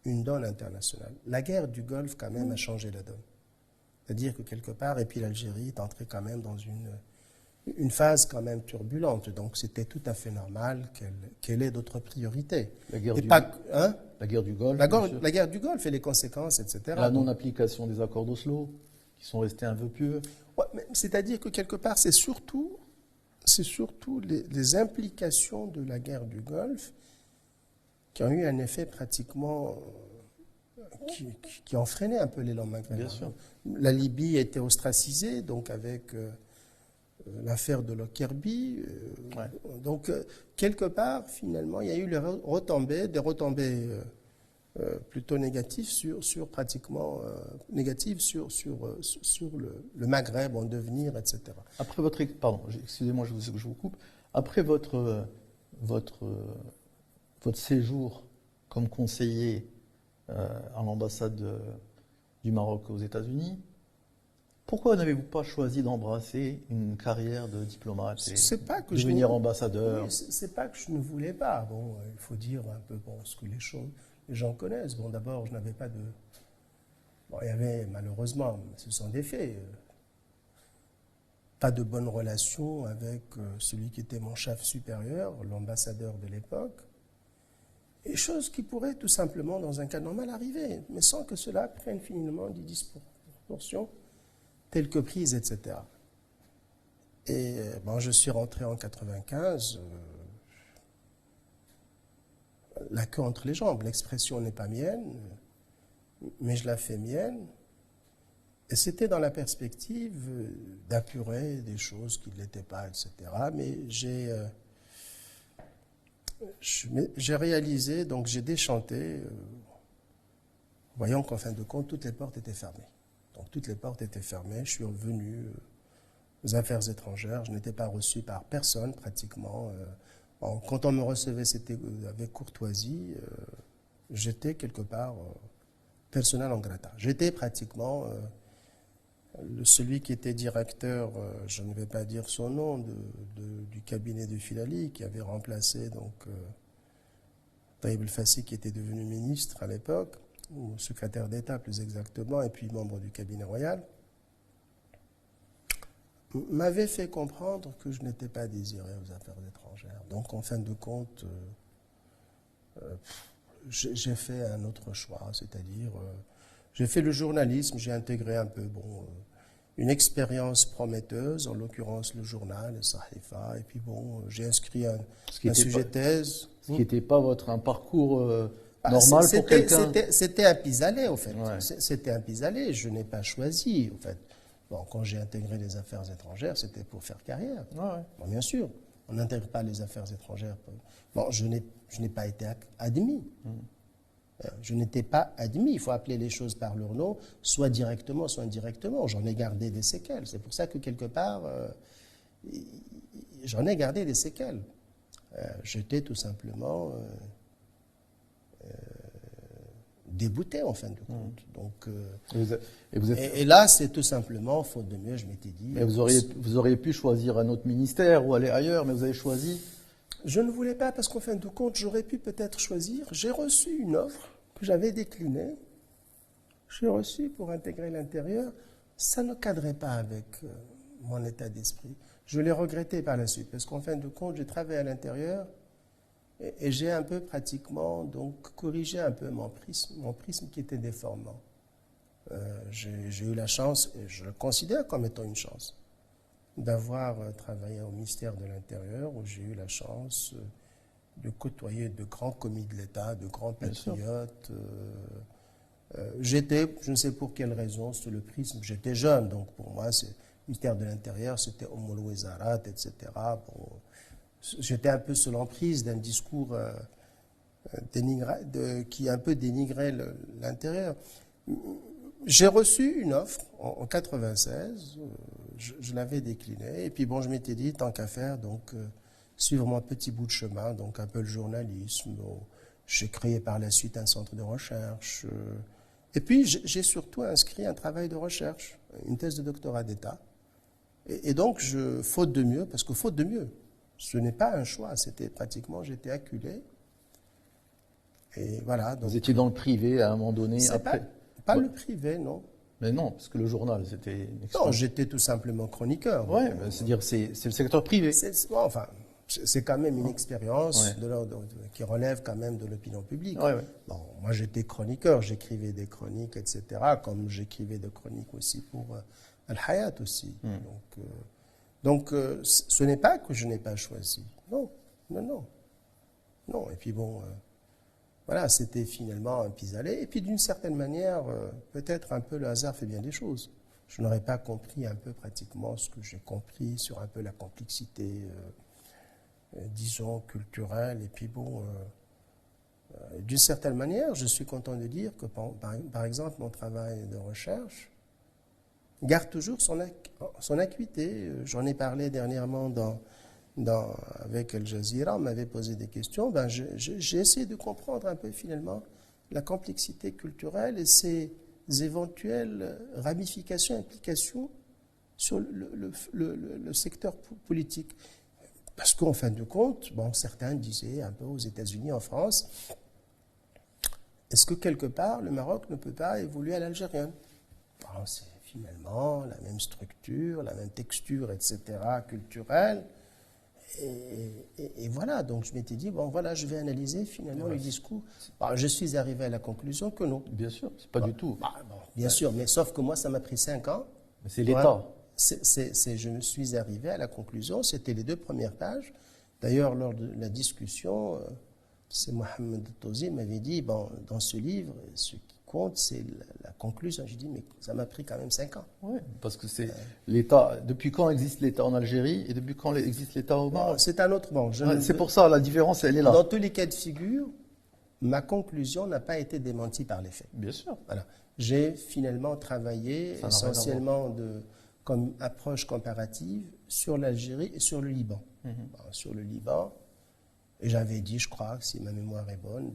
une donne internationale. La guerre du Golfe, quand même, a changé la donne. C'est-à-dire que quelque part, et puis l'Algérie est entrée quand même dans une phase quand même turbulente. Donc c'était tout à fait normal qu'elle ait d'autres priorités. La guerre, la guerre du Golfe. La guerre du Golfe et les conséquences, etc. La non-application des accords d'Oslo, qui sont restés un vœu pieux. Ouais, c'est-à-dire que quelque part, c'est surtout les implications de la guerre du Golfe qui ont eu un effet pratiquement... qui ont freiné un peu l'élan maghrébin. Bien sûr. La Libye a été ostracisée, donc avec l'affaire de Lockerbie. Ouais. Donc, quelque part, finalement, il y a eu des retombées plutôt négatives sur pratiquement négatives sur le Maghreb en devenir, etc. Après votre... Pardon, excusez-moi, je vous coupe. Après votre séjour comme conseiller à l'ambassade du Maroc aux États-Unis, pourquoi n'avez-vous pas choisi d'embrasser une carrière de diplomate et devenir ambassadeur? Oui, c'est pas que je ne voulais pas. Bon, il faut dire un peu ce que les gens connaissent. Bon, d'abord, je n'avais pas de... Bon, il y avait, malheureusement, ce sont des faits, pas de bonne relation avec celui qui était mon chef supérieur, l'ambassadeur de l'époque. Et chose qui pourrait tout simplement, dans un cas normal, arriver, mais sans que cela prenne finalement des disproportions telles que prises, etc. Et bon, je suis rentré en 1995, la queue entre les jambes. L'expression n'est pas mienne, mais je la fais mienne. Et c'était dans la perspective d'apurer des choses qui ne l'étaient pas, etc. Mais j'ai réalisé, donc j'ai déchanté, voyant qu'en fin de compte, toutes les portes étaient fermées. Donc toutes les portes étaient fermées, je suis revenu aux affaires étrangères, je n'étais pas reçu par personne pratiquement. Quand on me recevait, c'était avec courtoisie, j'étais quelque part persona non grata. J'étais pratiquement celui qui était directeur, je ne vais pas dire son nom, du cabinet de Filali, qui avait remplacé donc Taïb El-Fassi, qui était devenu ministre à l'époque, ou secrétaire d'État plus exactement, et puis membre du cabinet royal, m'avait fait comprendre que je n'étais pas désiré aux affaires étrangères. Donc, en fin de compte, j'ai fait un autre choix, c'est-à-dire, j'ai fait le journalisme, j'ai intégré un peu, une expérience prometteuse, en l'occurrence le journal, le Sahifa, et puis j'ai inscrit un sujet thèse. Ce qui n'était pas un parcours normal pour quelqu'un. C'était un pis-aller, au fait. Ouais. C'était un pis-aller, je n'ai pas choisi, au fait. Bon, quand j'ai intégré les affaires étrangères, c'était pour faire carrière. Ouais. Bon, bien sûr, on n'intègre pas les affaires étrangères. Bon, je n'ai pas été admis. Je n'étais pas admis. Il faut appeler les choses par leur nom, soit directement, soit indirectement. J'en ai gardé des séquelles. C'est pour ça que quelque part, j'en ai gardé des séquelles. J'étais tout simplement débouté en fin de compte. Donc, et là, c'est tout simplement, faute de mieux, je m'étais dit... Mais vous auriez pu choisir un autre ministère ou aller ailleurs, mais vous avez choisi... Je ne voulais pas parce qu'en fin de compte, j'aurais pu peut-être choisir. J'ai reçu une offre que j'avais déclinée. J'ai reçu pour intégrer l'intérieur. Ça ne cadrait pas avec mon état d'esprit. Je l'ai regretté par la suite parce qu'en fin de compte, j'ai travaillé à l'intérieur et j'ai un peu pratiquement donc corrigé un peu mon prisme qui était déformant. J'ai eu la chance, et je le considère comme étant une chance, d'avoir travaillé au ministère de l'Intérieur, où j'ai eu la chance de côtoyer de grands commis de l'État, de grands patriotes. J'étais, je ne sais pour quelle raison, sur le prisme, j'étais jeune, donc pour moi, le ministère de l'Intérieur, c'était Omol Wezarat, etc. J'étais un peu sous l'emprise d'un discours qui un peu dénigrait l'intérieur. J'ai reçu une offre en 96, je l'avais déclinée, et puis je m'étais dit, tant qu'à faire, donc suivre mon petit bout de chemin, donc un peu le journalisme. J'ai créé par la suite un centre de recherche, et puis j'ai surtout inscrit un travail de recherche, une thèse de doctorat d'État. Et donc, faute de mieux, parce que faute de mieux, ce n'est pas un choix, c'était pratiquement, j'étais acculé. Et voilà. Donc, vous étiez dans le privé à un moment donné après. Pas le privé, non. Mais non, parce que le journal, c'était... Non, j'étais tout simplement chroniqueur. Oui, c'est-à-dire c'est le secteur privé. C'est quand même une expérience qui relève quand même de l'opinion publique. Bon, moi, j'étais chroniqueur, j'écrivais des chroniques, etc., comme j'écrivais des chroniques aussi pour Al-Hayat aussi. Donc, ce n'est pas que je n'ai pas choisi. Non. Et puis voilà, c'était finalement un pis-aller. Et puis d'une certaine manière, peut-être un peu le hasard fait bien des choses. Je n'aurais pas compris un peu pratiquement ce que j'ai compris sur un peu la complexité, disons, culturelle. Et puis d'une certaine manière, je suis content de dire que par exemple, mon travail de recherche garde toujours son acuité. J'en ai parlé dernièrement avec Al Jazeera, on m'avait posé des questions. J'ai essayé de comprendre un peu finalement la complexité culturelle et ses éventuelles ramifications, implications sur le secteur politique. Parce qu'en fin de compte, certains disaient un peu aux États-Unis, en France, est-ce que quelque part le Maroc ne peut pas évoluer à l'algérienne? C'est finalement la même structure, la même texture, etc., culturelle. Et voilà, donc je m'étais dit, je vais analyser finalement le discours. Je suis arrivé à la conclusion que non. Bien sûr, c'est pas du tout. Bien sûr, mais sauf que moi, ça m'a pris 5 ans. Mais c'est l'État. Je me suis arrivé à la conclusion, c'était les 2 premières pages. D'ailleurs, lors de la discussion, c'est Mohamed Tozi m'avait dit, dans ce livre, ce qui compte, c'est la conclusion. J'ai dit, mais ça m'a pris quand même 5 ans. Oui, parce que c'est l'État. Depuis quand existe l'État en Algérie et depuis quand existe l'État au Maroc? C'est un autre c'est pour ça, la différence, elle est là. Dans tous les cas de figure, ma conclusion n'a pas été démentie par les faits. Bien sûr. Voilà. J'ai finalement travaillé essentiellement comme approche comparative sur l'Algérie et sur le Liban. Sur le Liban, et j'avais dit, je crois, si ma mémoire est bonne,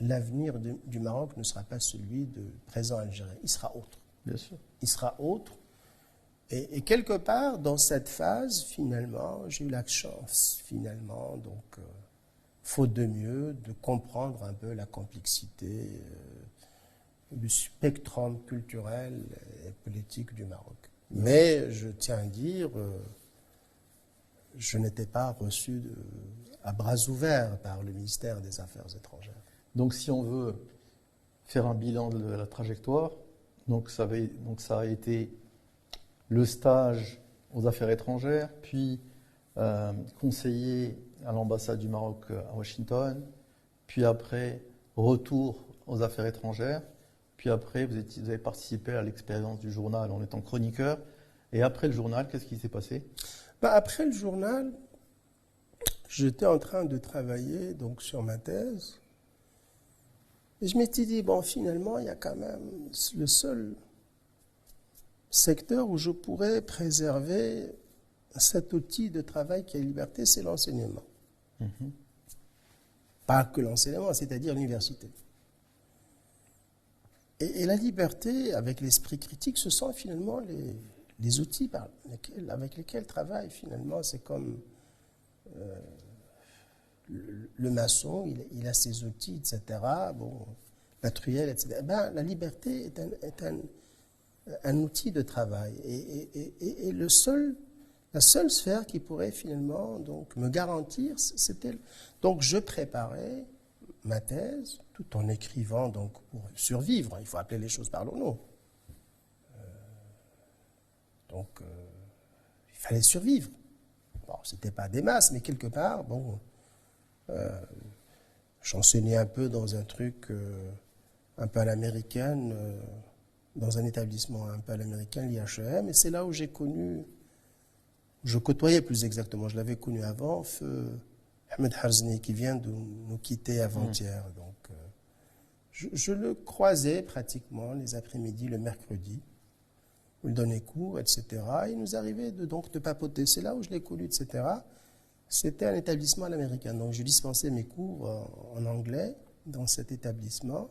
l'avenir du Maroc ne sera pas celui de présent algérien. Il sera autre. Bien sûr. Il sera autre. Et quelque part, dans cette phase, finalement, j'ai eu la chance, finalement, faute de mieux, de comprendre un peu la complexité du spectrum culturel et politique du Maroc. Mais je tiens à dire, je n'étais pas reçu à bras ouverts par le ministère des Affaires étrangères. Donc si on veut faire un bilan de la trajectoire, donc ça a été le stage aux affaires étrangères, puis conseiller à l'ambassade du Maroc à Washington, puis après retour aux affaires étrangères, puis après vous avez participé à l'expérience du journal en étant chroniqueur, et après le journal, qu'est-ce qui s'est passé? Après le journal, j'étais en train de travailler donc sur ma thèse, et je m'étais dit, bon, finalement, il y a quand même le seul secteur où je pourrais préserver cet outil de travail qui est la liberté, c'est l'enseignement. Pas que l'enseignement, c'est-à-dire l'université. Et la liberté, avec l'esprit critique, ce sont finalement les outils avec lesquels travaille finalement. C'est comme le maçon, il a ses outils, etc. Bon, la truelle, etc. Ben, la liberté est un outil de travail. Et la seule sphère qui pourrait finalement donc, me garantir, c'était... Donc je préparais ma thèse tout en écrivant donc, pour survivre. Il faut appeler les choses par leur nom. Donc il fallait survivre. Bon, c'était pas des masses, mais quelque part, bon... j'enseignais un peu dans un truc un peu à l'américaine, dans un établissement un peu à l'américaine, l'IHEM, et c'est là où j'ai connu, je côtoyais plus exactement, je l'avais connu avant, feu Ahmed Harzni, qui vient de nous quitter avant-hier. Donc, je le croisais pratiquement les après-midi, le mercredi, où il donnait cours, etc. Il nous arrivait de papoter, c'est là où je l'ai connu, etc. C'était un établissement à l'américaine. Donc, je dispensais mes cours en anglais dans cet établissement.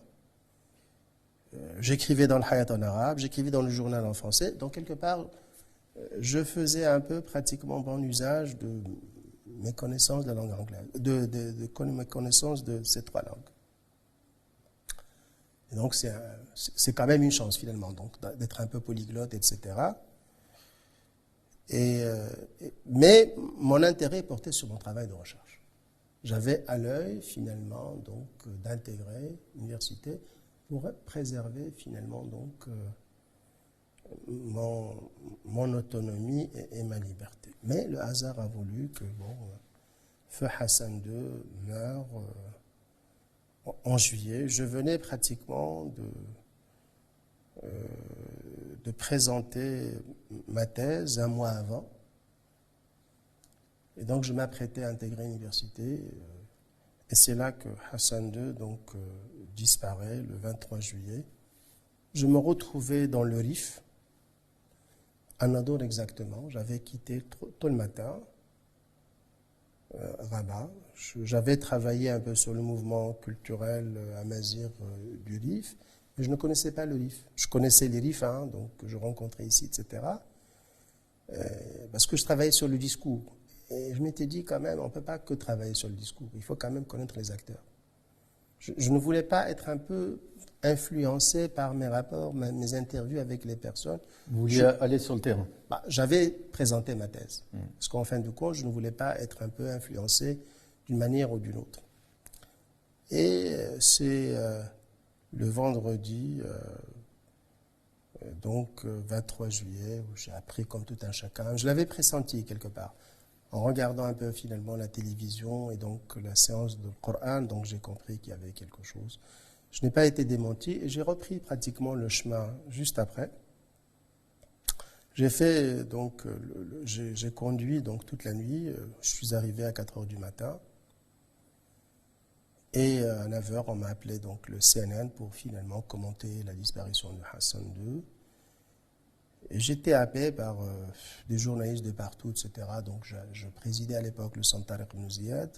J'écrivais dans le Hayat en arabe, j'écrivais dans le journal en français. Donc, quelque part, je faisais un peu pratiquement bon usage de mes connaissances de la langue anglaise, de mes connaissances de ces trois langues. Et donc, c'est quand même une chance, finalement, donc d'être un peu polyglotte, etc. Mais mon intérêt portait sur mon travail de recherche. J'avais à l'œil, finalement, donc, d'intégrer l'université pour préserver, finalement, donc, mon autonomie et ma liberté. Mais le hasard a voulu que, bon, Feu Hassan II meurt en juillet. Je venais pratiquement de présenter ma thèse un mois avant. Et donc, je m'apprêtais à intégrer l'université. Et c'est là que Hassan II donc, disparaît le 23 juillet. Je me retrouvais dans le Rif, à Nador exactement. J'avais quitté tôt le matin, Rabat. J'avais travaillé un peu sur le mouvement culturel amazigh du Rif. Mais je ne connaissais pas le Rif. Je connaissais les Rifs, donc, que je rencontrais ici, etc. Parce que je travaillais sur le discours. Et je m'étais dit quand même, on ne peut pas que travailler sur le discours. Il faut quand même connaître les acteurs. Je ne voulais pas être un peu influencé par mes rapports, mes interviews avec les personnes. Vous vouliez aller sur le terrain? J'avais présenté ma thèse. Parce qu'en fin de compte, je ne voulais pas être un peu influencé d'une manière ou d'une autre. Et c'est... le vendredi, donc 23 juillet, où j'ai appris comme tout un chacun. Je l'avais pressenti quelque part, en regardant un peu finalement la télévision et donc la séance de Coran, donc j'ai compris qu'il y avait quelque chose. Je n'ai pas été démenti et j'ai repris pratiquement le chemin juste après. J'ai fait donc, j'ai conduit donc toute la nuit. Je suis arrivé à 4 heures du matin. Et à 9 heures, on m'a appelé donc le CNN pour finalement commenter la disparition de Hassan II. Et j'étais appelé par des journalistes de partout, etc. Donc je présidais à l'époque le Centre Tariq Ibn Ziyad.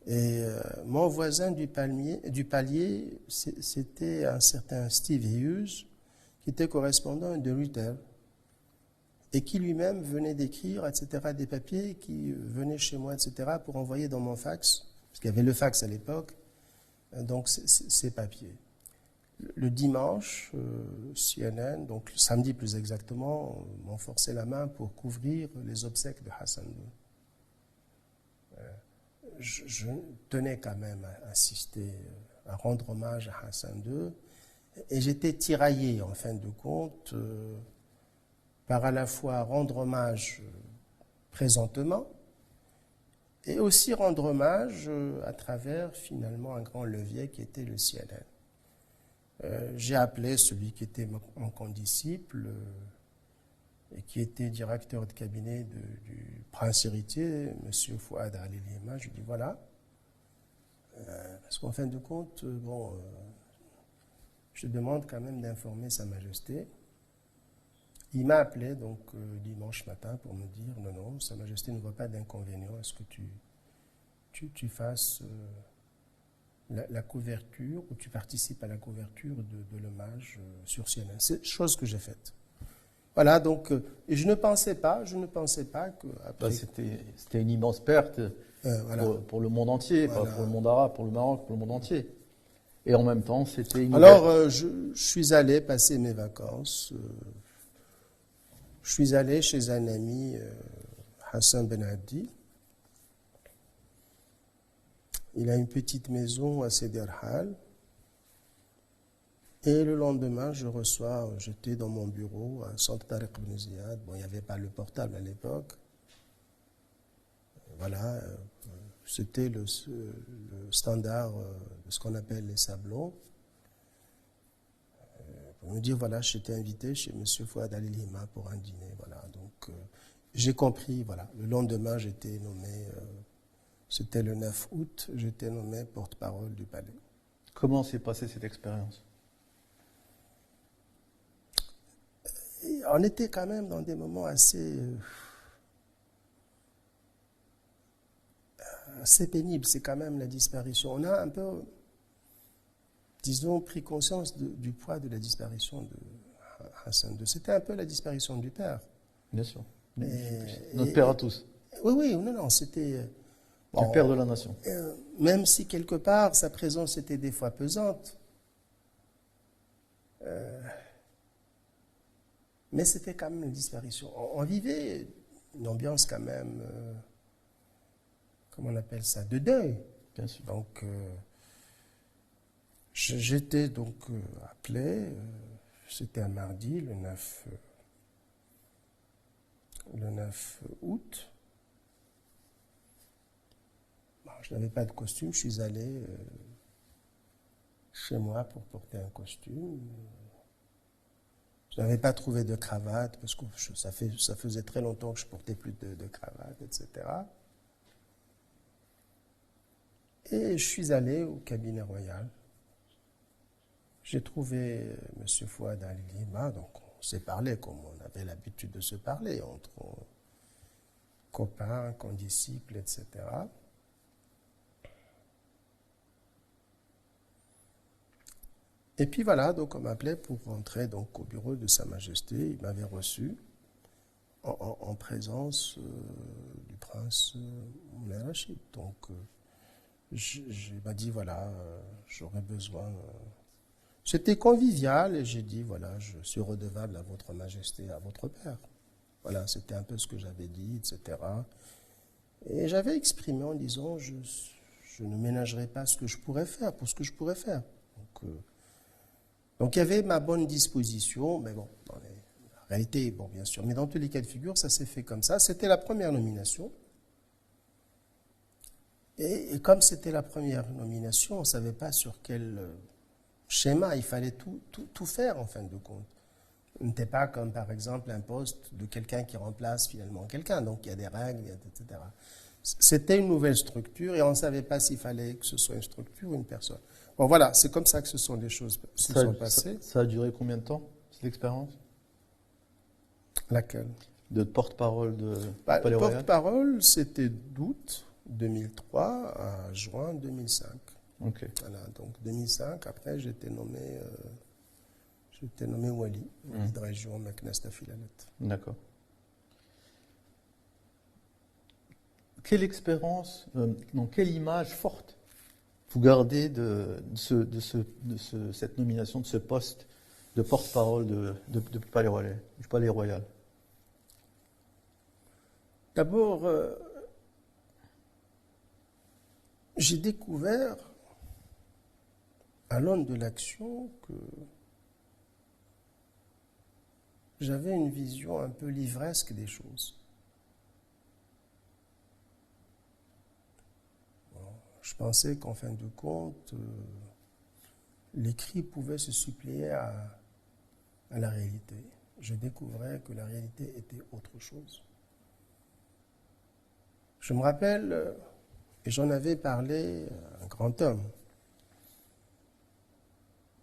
Et mon voisin du palier, c'était un certain Steve Hughes, qui était correspondant de Reuters. et qui lui-même venait d'écrire, etc., des papiers qui venaient chez moi, etc., pour envoyer dans mon fax, parce qu'il y avait le fax à l'époque, donc ces papiers. Le dimanche, CNN, donc le samedi plus exactement, m'ont forcé la main pour couvrir les obsèques de Hassan II. Je tenais quand même à insister, à rendre hommage à Hassan II, et j'étais tiraillé en fin de compte par à la fois rendre hommage présentement et aussi rendre hommage à travers finalement un grand levier qui était le CNN. J'ai appelé celui qui était mon condisciple et qui était directeur de cabinet du prince héritier, M. Fouad Ali Lima. Je lui ai dit voilà, parce qu'en fin de compte, je demande quand même d'informer Sa Majesté. Il m'a appelé donc dimanche matin pour me dire non, Sa Majesté ne voit pas d'inconvénient à ce que tu fasses la couverture, ou tu participes à la couverture de l'hommage sur CNN. C'est chose que j'ai faite. Voilà, donc, et je ne pensais pas que après... C'était une immense perte voilà. pour le monde entier, Voilà. pas pour le monde arabe, pour le Maroc, pour le monde entier. Et en même temps, c'était une... Alors, je suis allé passer mes vacances. Je suis allé chez un ami, Hassan Ben Abdi. Il a une petite maison à Seder Hal. Et le lendemain, j'étais dans mon bureau à Centre Tariq Ibn Ziyad. Bon, il n'y avait pas le portable à l'époque. Voilà, c'était le standard de ce qu'on appelle les sablons. Pour me dire, voilà, j'étais invité chez M. Fouad Ali Lima pour un dîner. Voilà, donc j'ai compris, voilà. Le lendemain, j'étais nommé... C'était le 9 août, j'étais nommé porte-parole du palais. Comment s'est passée cette expérience? On était quand même dans des moments assez pénibles. C'est quand même la disparition. On a un peu, disons, pris conscience du poids de la disparition de Hassan II. C'était un peu la disparition du père. Bien sûr. Notre père à tous. Oui, non, c'était... Le père de la nation. Même si quelque part sa présence était des fois pesante, mais c'était quand même une disparition. On vivait une ambiance quand même, comment on appelle ça, de deuil. Bien sûr. Donc, j'étais donc appelé, c'était un mardi, le 9 août. Je n'avais pas de costume, je suis allé chez moi pour porter un costume. Je n'avais pas trouvé de cravate, parce que ça faisait très longtemps que je ne portais plus de cravate, etc. Et je suis allé au cabinet royal. J'ai trouvé M. Fouad Ali Lima, donc on s'est parlé comme on avait l'habitude de se parler, entre copains, condisciples, etc. Et puis voilà, donc on m'appelait pour rentrer donc au bureau de Sa Majesté. Il m'avait reçu en présence du prince Moulay Rachid. Donc il m'a dit voilà, j'aurais besoin. C'était convivial et j'ai dit voilà, je suis redevable à votre Majesté, à votre père. Voilà, c'était un peu ce que j'avais dit, etc. Et j'avais exprimé en disant je ne ménagerai pas ce que je pourrais faire pour ce que je pourrais faire. Donc il y avait ma bonne disposition, mais bon, dans la réalité, bon bien sûr, mais dans tous les cas de figure, ça s'est fait comme ça. C'était la première nomination. Et comme c'était la première nomination, on ne savait pas sur quel schéma il fallait tout faire en fin de compte. Ce n'était pas comme par exemple un poste de quelqu'un qui remplace finalement quelqu'un, donc il y a des règles, etc. C'était une nouvelle structure et on ne savait pas s'il fallait que ce soit une structure ou une personne. Bon voilà, c'est comme ça que ce sont les choses qui sont passées. Ça a duré combien de temps, cette expérience? Laquelle? De porte-parole de Palais Royal? Porte-parole, c'était d'août 2003 à juin 2005. Ok. Voilà, donc 2005, après j'étais nommé Wali de région Meknes Tafilalet. D'accord. quelle expérience, dans quelle image forte vous gardez cette nomination, de ce poste de porte-parole du Palais Royal? D'abord, j'ai découvert, à l'aune de l'action, que j'avais une vision un peu livresque des choses. Je pensais qu'en fin de compte, l'écrit pouvait se suppléer à la réalité. Je découvrais que la réalité était autre chose. Je me rappelle, et j'en avais parlé à un grand homme,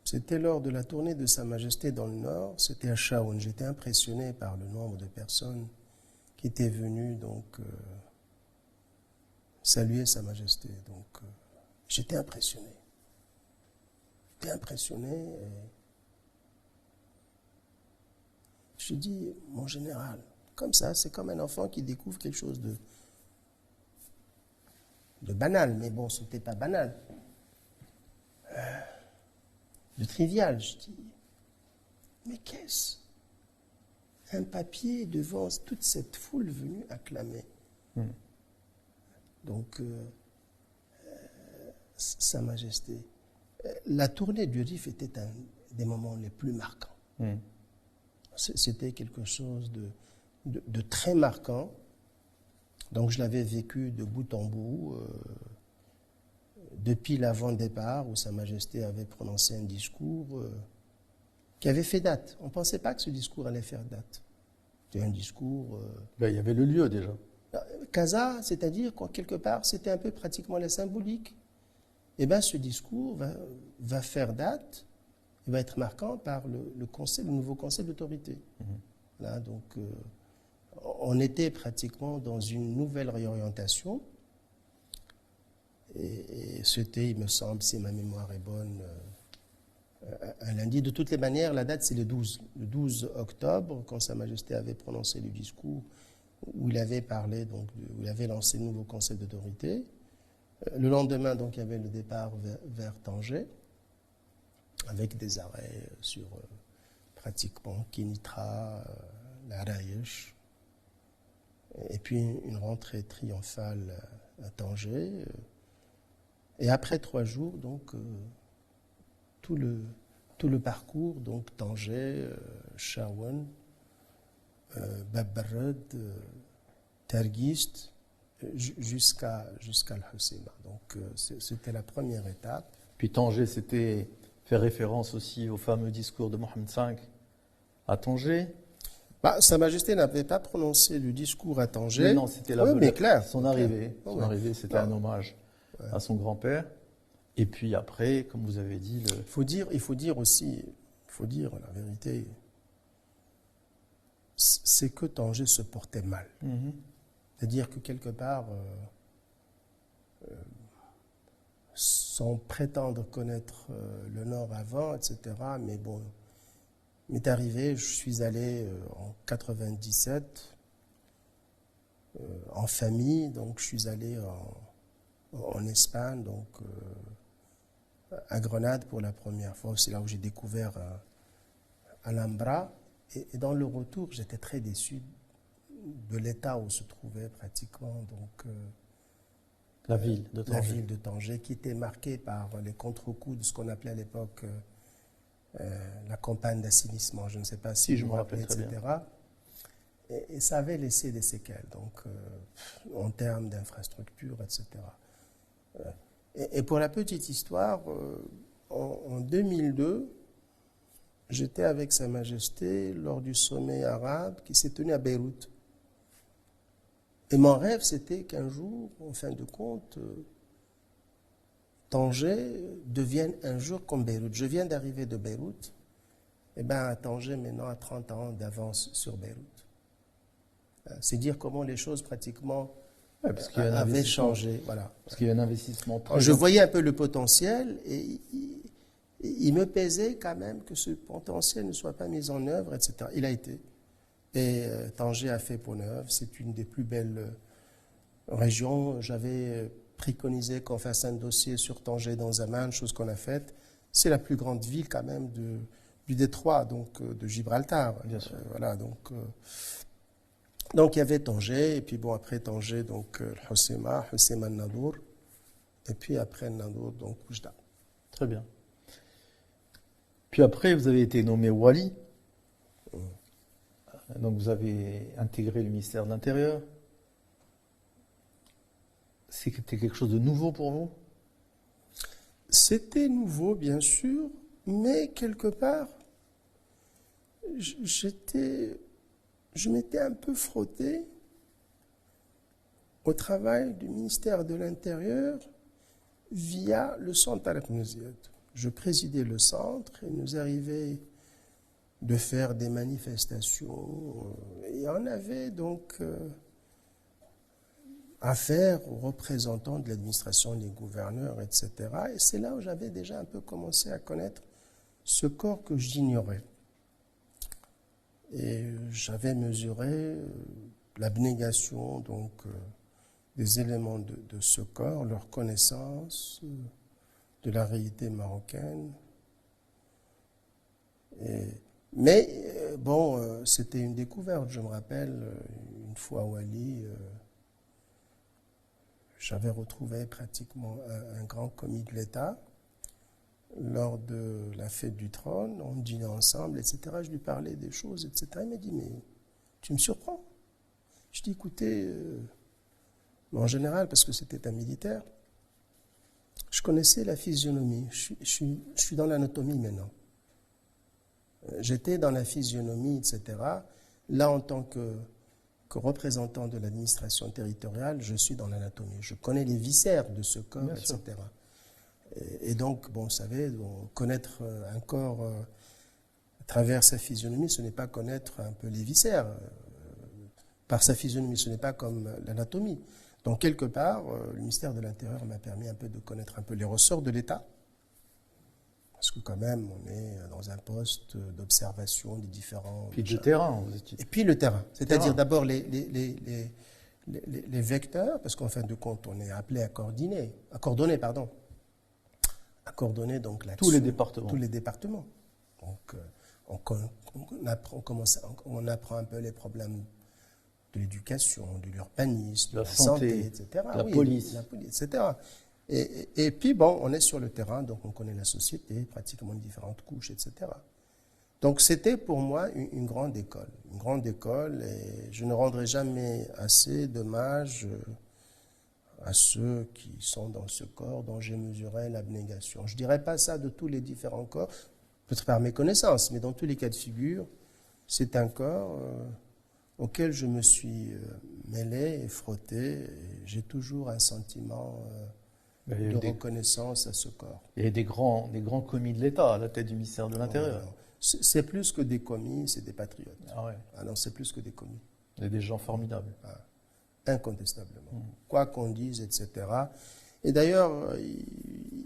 c'était lors de la tournée de Sa Majesté dans le Nord, c'était à Chaoun. J'étais impressionné par le nombre de personnes qui étaient venues donc saluer Sa Majesté. Donc j'étais impressionné. J'étais impressionné et je dis, mon général, comme ça, c'est comme un enfant qui découvre quelque chose de banal, mais bon, ce n'était pas banal. De trivial, je dis. Mais qu'est-ce? Un papier devant toute cette foule venue acclamer. Donc, Sa Majesté. La tournée du RIF était un des moments les plus marquants. C'était quelque chose de très marquant. Donc, je l'avais vécu de bout en bout, depuis l'avant-départ, où Sa Majesté avait prononcé un discours qui avait fait date. On ne pensait pas que ce discours allait faire date. C'était un discours... Il y avait le lieu déjà. Casa, c'est-à-dire, quelque part, c'était un peu pratiquement la symbolique. Eh bien, ce discours va faire date, il va être marquant par le nouveau concept d'autorité. Là, donc, on était pratiquement dans une nouvelle réorientation. Et c'était, il me semble, si ma mémoire est bonne, un lundi. De toutes les manières, la date, c'est le 12 octobre, quand Sa Majesté avait prononcé le discours où il avait parlé, donc, où il avait lancé le nouveau concept d'autorité. Le lendemain, donc, il y avait le départ vers Tanger, avec des arrêts sur pratiquement Kénitra, la Raïch, et puis une rentrée triomphale à Tanger. Et après 3 jours, donc, tout le parcours, donc Tanger, Chaouen, Bab Barred, Terguist, jusqu'à Al-Husseima. Donc, c'était la première étape. Puis Tanger, c'était faire référence aussi au fameux discours de Mohammed V à Tanger. Sa Majesté n'avait pas prononcé le discours à Tanger. Non, c'était son arrivée. Son arrivée, c'était un hommage à son grand-père. Et puis après, comme vous avez dit... Il faut dire la vérité, c'est que Tanger se portait mal. C'est-à-dire que quelque part, sans prétendre connaître le Nord avant, etc., mais bon, m'est arrivé, je suis allé en 97 en famille, donc je suis allé en Espagne, donc à Grenade pour la première fois. C'est là où j'ai découvert Alhambra. Et dans le retour, j'étais très déçu de l'état où se trouvait pratiquement donc, la ville de Tanger, qui était marquée par les contre-coups de ce qu'on appelait à l'époque la campagne d'assainissement. Je ne sais pas si je me rappelle, etc. Et ça avait laissé des séquelles, donc, en termes d'infrastructures, etc. Et pour la petite histoire, en 2002, j'étais avec Sa Majesté lors du sommet arabe qui s'est tenu à Beyrouth. Et mon rêve, c'était qu'un jour, en fin de compte, Tanger devienne un jour comme Beyrouth. Je viens d'arriver de Beyrouth. Et bien, Tanger, maintenant, a 30 ans d'avance sur Beyrouth. C'est dire comment les choses, pratiquement, avaient changé. Voilà. Parce qu'il y a un investissement très... Je voyais un peu le potentiel et il me pesait quand même que ce potentiel ne soit pas mis en œuvre, etc. Il a été. Et Tanger a fait peau neuve. C'est une des plus belles région, j'avais préconisé qu'on fasse un dossier sur Tanger dans Zaman, chose qu'on a faite. C'est la plus grande ville quand même du détroit, donc de Gibraltar. Bien sûr. Voilà, donc il y avait Tanger, et puis bon, après Tanger, donc Hoceima Nadour, et puis après Nadour, donc Oujda. Très bien. Puis après, vous avez été nommé Wali. Donc vous avez intégré le ministère de l'Intérieur. C'était quelque chose de nouveau pour vous? C'était nouveau, bien sûr, mais quelque part, je m'étais un peu frotté au travail du ministère de l'Intérieur via le centre Al-Knouziad. Je présidais le centre et nous arrivait de faire des manifestations. Et on avait donc affaire aux représentants de l'administration, des gouverneurs, etc. Et c'est là où j'avais déjà un peu commencé à connaître ce corps que j'ignorais. Et j'avais mesuré l'abnégation donc des éléments de ce corps, leur connaissance de la réalité marocaine. Mais bon, c'était une découverte. Je me rappelle, une fois à Wali, j'avais retrouvé pratiquement un grand commis de l'État lors de la fête du trône. On dînait ensemble, etc. Je lui parlais des choses, etc. Il m'a dit, mais tu me surprends. Je dis, écoutez, en général, parce que c'était un militaire, je connaissais la physionomie. Je suis dans l'anatomie maintenant. J'étais dans la physionomie, etc. Là, en tant que représentant de l'administration territoriale, je suis dans l'anatomie. Je connais les viscères de ce corps, Bien etc. sûr. Et donc, bon, vous savez, connaître un corps à travers sa physionomie, ce n'est pas connaître un peu les viscères. Par sa physionomie, ce n'est pas comme l'anatomie. Donc, quelque part, le ministère de l'Intérieur m'a permis un peu de connaître un peu les ressorts de l'État. Parce que quand même, on est dans un poste d'observation des différents... Puis de terrain, vous étiez. Et puis le terrain. C'est-à-dire d'abord les vecteurs, parce qu'en fin de compte, on est appelé à coordonner donc Tous les départements. Tous les départements. Donc, on apprend un peu les problèmes de l'éducation, de l'urbanisme, de la santé, etc. La police, etc. Et puis, bon, on est sur le terrain, donc on connaît la société, pratiquement différentes couches, etc. Donc, c'était pour moi une grande école. Une grande école, et je ne rendrai jamais assez d'hommage à ceux qui sont dans ce corps dont j'ai mesuré l'abnégation. Je ne dirais pas ça de tous les différents corps, peut-être par mes connaissances, mais dans tous les cas de figure, c'est un corps auquel je me suis mêlé et frotté. Et j'ai toujours un sentiment de reconnaissance à ce corps. Il y a des grands commis de l'État à la tête du ministère de l'Intérieur. C'est plus que des commis, c'est des patriotes. Ah ouais. Ah non, c'est plus que des commis. Il y a des gens formidables. Incontestablement. Quoi qu'on dise, etc. Et d'ailleurs,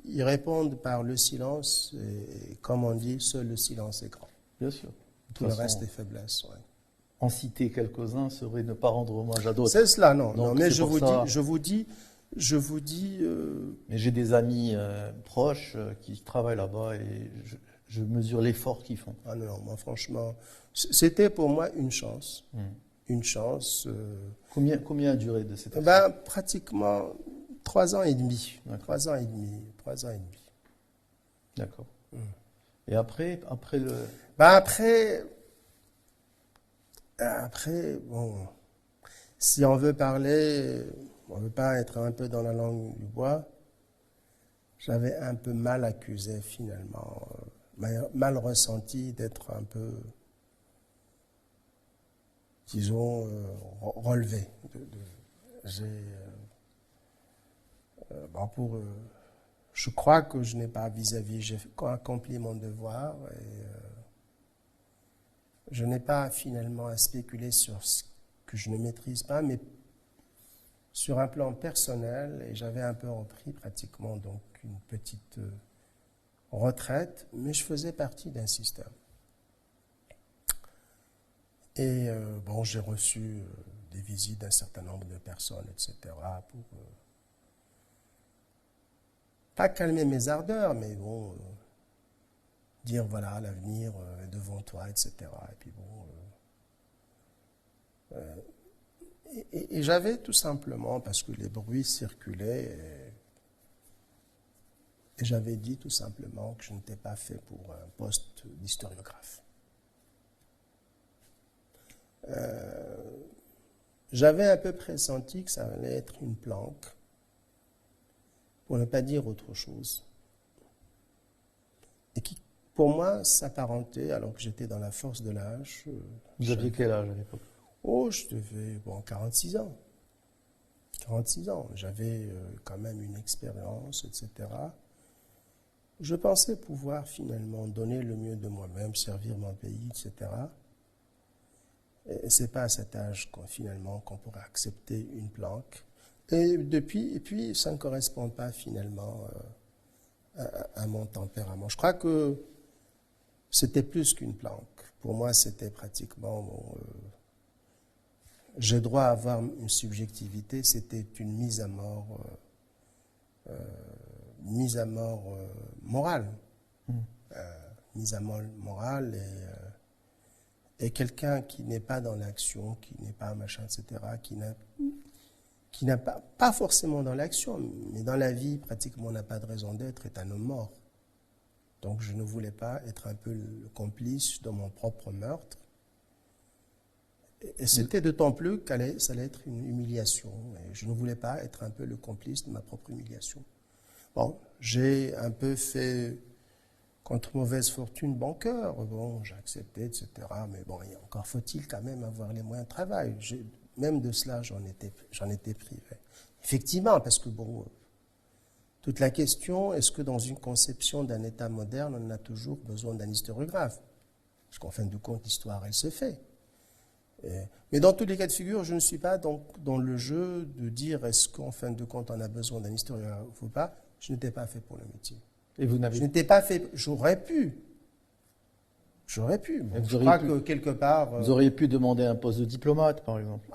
ils répondent par le silence, et comme on dit, seul le silence est grand. Bien sûr. Tout le reste est faiblesse. Ouais. En citer quelques-uns serait ne pas rendre hommage à d'autres. C'est cela, non. Donc, non mais je vous dis. Mais j'ai des amis proches qui travaillent là-bas et je mesure l'effort qu'ils font. Ah non, moi franchement, c'était pour moi une chance. Une chance. Combien a duré de cette expérience? Pratiquement 3 ans et demi. D'accord. 3 ans et demi. 3 ans et demi. D'accord. Et après le... Après, bon, si on veut parler, on ne veut pas être un peu dans la langue du bois, j'avais un peu mal accusé finalement, mal ressenti d'être un peu, disons, relevé. Je crois que je n'ai pas j'ai accompli mon devoir et je n'ai pas finalement à spéculer sur ce que je ne maîtrise pas, mais sur un plan personnel, et j'avais un peu repris pratiquement donc une petite retraite, mais je faisais partie d'un système. Et bon, j'ai reçu des visites d'un certain nombre de personnes, etc., pour pas calmer mes ardeurs, mais bon, dire voilà, l'avenir est devant toi, etc. Et puis bon, et j'avais tout simplement, parce que les bruits circulaient, et j'avais dit tout simplement que je n'étais pas fait pour un poste d'historiographe. J'avais un peu pressenti que ça allait être une planque, pour ne pas dire autre chose, et qui, pour moi, s'apparentait, alors que j'étais dans la force de l'âge. Vous aviez quel âge à l'époque? Oh, je devais, 46 ans. 46 ans. J'avais quand même une expérience, etc. Je pensais pouvoir finalement donner le mieux de moi-même, servir mon pays, etc. Et c'est pas à cet âge finalement qu'on pourrait accepter une planque. Et puis ça ne correspond pas finalement à mon tempérament. Je crois que c'était plus qu'une planque. Pour moi, c'était pratiquement j'ai droit à avoir une subjectivité. C'était une mise à mort morale. Mise à mort morale et quelqu'un qui n'est pas dans l'action, qui n'est pas machin, etc., qui n'a pas forcément dans l'action, mais dans la vie, pratiquement n'a pas de raison d'être, est un homme mort. Donc je ne voulais pas être un peu le complice de mon propre meurtre. Et c'était d'autant plus que ça allait être une humiliation. Et je ne voulais pas être un peu le complice de ma propre humiliation. Bon, j'ai un peu fait, contre mauvaise fortune, bon cœur. Bon, j'ai accepté, etc. Mais bon, encore faut-il quand même avoir les moyens de travail. Même de cela, j'en étais privé. Effectivement, parce que bon, toute la question, est-ce que dans une conception d'un État moderne, on a toujours besoin d'un historiographe? Parce qu'en fin de compte, l'histoire, elle se fait. Mais dans tous les cas de figure, je ne suis pas donc dans le jeu de dire est-ce qu'en fin de compte, on a besoin d'un historiographe ou pas. Je n'étais pas fait pour le métier. Et vous n'avez... Je n'étais pas fait... J'aurais pu. Bon, je crois que quelque part... Vous auriez pu demander un poste de diplomate, par exemple.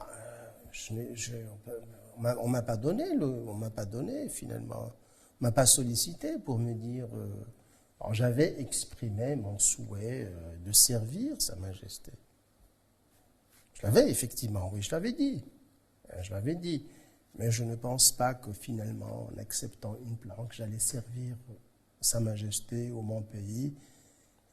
On m'a pas donné finalement. On m'a pas sollicité pour me dire. Alors j'avais exprimé mon souhait de servir Sa Majesté. Je l'avais effectivement, oui, je l'avais dit. Mais je ne pense pas que finalement, en acceptant une planque, j'allais servir Sa Majesté ou mon pays,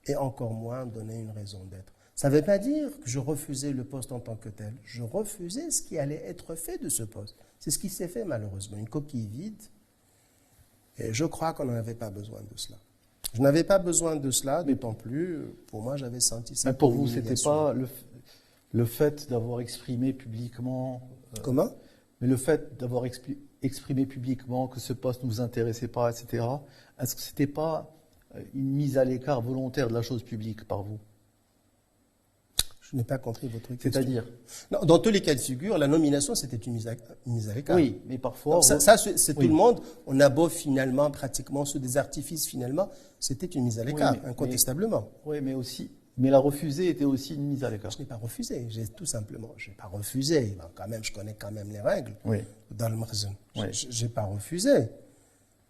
et encore moins donner une raison d'être. Ça ne veut pas dire que je refusais le poste en tant que tel. Je refusais ce qui allait être fait de ce poste. C'est ce qui s'est fait malheureusement, une coquille vide. Et je crois qu'on n'en avait pas besoin de cela. Je n'avais pas besoin de cela, d'autant plus, pour moi, j'avais senti ça. Mais pour vous, c'était pas le fait d'avoir exprimé publiquement... Comment ? Mais le fait d'avoir exprimé publiquement que ce poste ne vous intéressait pas, etc., est-ce que c'était pas une mise à l'écart volontaire de la chose publique par vous? Je n'ai pas compris votre question. C'est-à-dire? Non, dans tous les cas de figure, la nomination, c'était une mise à l'écart. Oui, mais parfois... Donc, ça c'est tout le monde. On a beau finalement, pratiquement, sous des artifices finalement, c'était une mise à l'écart, incontestablement. Oui, mais aussi... Mais la refuser était aussi une mise à l'écart. Je n'ai pas refusé, je n'ai pas refusé. Quand même, je connais quand même les règles dans le Makhzen. Je n'ai pas refusé.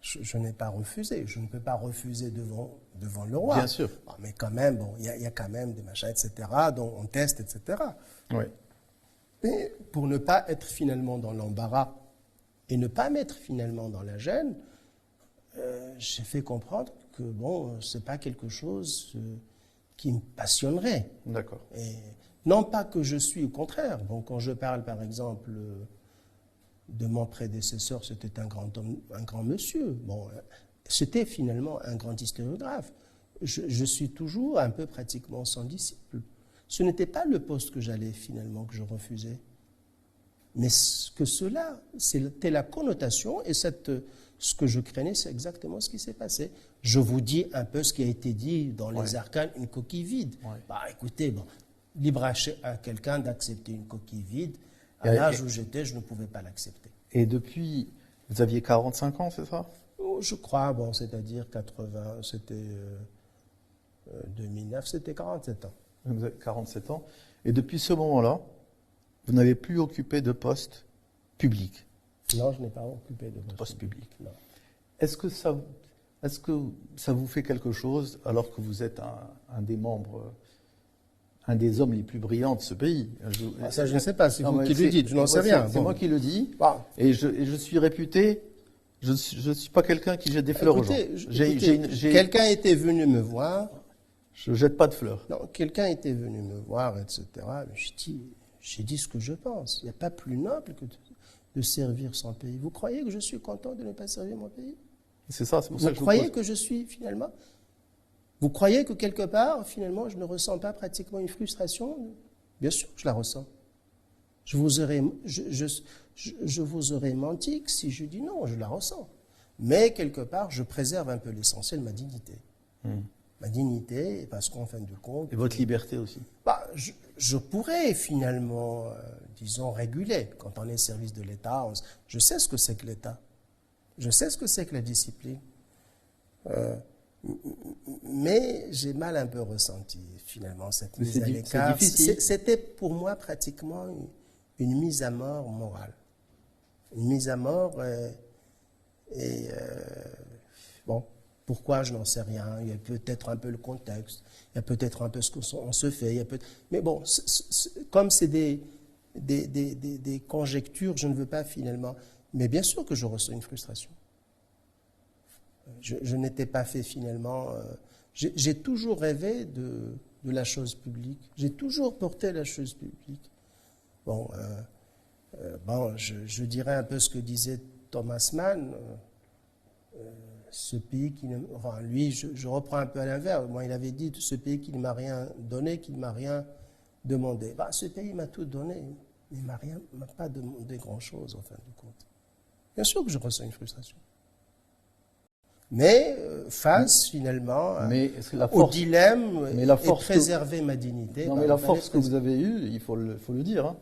Je n'ai pas refusé. Je ne peux pas refuser devant le roi. Bien sûr. Bon, mais quand même, il y a quand même des machins, etc., dont on teste, etc. Oui. Mais pour ne pas être finalement dans l'embarras et ne pas mettre finalement dans la gêne, j'ai fait comprendre que, bon, ce n'est pas quelque chose qui me passionnerait. D'accord. Et non pas que je suis, au contraire. Bon, quand je parle, par exemple, de mon prédécesseur, c'était un grand homme, un grand monsieur. Bon, c'était finalement un grand historiographe. Je suis toujours un peu pratiquement son disciple. Ce n'était pas le poste que j'allais finalement, que je refusais. Mais c'était la connotation et ce que je craignais, c'est exactement ce qui s'est passé. Je vous dis un peu ce qui a été dit dans les arcanes, une coquille vide. Bah, écoutez, libre à quelqu'un d'accepter une coquille vide. À l'âge où j'étais, je ne pouvais pas l'accepter. Et depuis, vous aviez 45 ans, c'est ça? Je crois, c'est-à-dire 80, c'était 2009, c'était 47 ans. Vous avez 47 ans. Et depuis ce moment-là, vous n'avez plus occupé de poste public. Non, je n'ai pas occupé de Poste public. Non. Est-ce que ça vous fait quelque chose alors que vous êtes un des membres, un des hommes les plus brillants de ce pays? Ça, je ne sais pas, c'est Non, vous mais qui le dites, je n'en sais rien. C'est moi qui le dis. Bon. Et je suis réputé, je ne suis pas quelqu'un qui jette des fleurs aux gens. Quelqu'un était venu me voir. Je ne jette pas de fleurs. Non, quelqu'un était venu me voir, etc. J'ai dit ce que je pense. Il n'y a pas plus noble que de servir son pays. Vous croyez que je suis content de ne pas servir mon pays? C'est ça, c'est pour ça que je vous croyez que je suis finalement? Vous croyez que quelque part, finalement, je ne ressens pas pratiquement une frustration? Bien sûr que je la ressens. Je vous aurais menti si je dis non, je la ressens. Mais quelque part, je préserve un peu l'essentiel, ma dignité. Ma dignité, parce qu'en fin de compte... Et votre liberté aussi. Je pourrais finalement, disons, réguler. Quand on est service de l'État, je sais ce que c'est que l'État. Je sais ce que c'est que la discipline. Mais j'ai mal un peu ressenti, finalement, cette mise à l'écart. C'était pour moi pratiquement une mise à mort morale. Une mise à mort bon, pourquoi, je n'en sais rien. Il y a peut-être un peu le contexte, il y a peut-être un peu ce qu'on se fait. Mais bon, comme c'est des conjectures, je ne veux pas finalement... Mais bien sûr que je ressens une frustration. Je n'étais pas fait finalement... J'ai toujours rêvé de la chose publique. J'ai toujours porté la chose publique. Bon, je dirais un peu ce que disait Thomas Mann. Ce pays qui ne... Enfin, lui, je reprends un peu à l'inverse. Moi, il avait dit, ce pays qui ne m'a rien donné, qui ne m'a rien demandé. Ce pays m'a tout donné. Il ne m'a pas demandé grand-chose, en fin de compte. Bien sûr que je ressens une frustration. Mais face, finalement, au dilemme et préserver ma dignité. Non, mais la force que vous avez eue, il faut le dire, hein,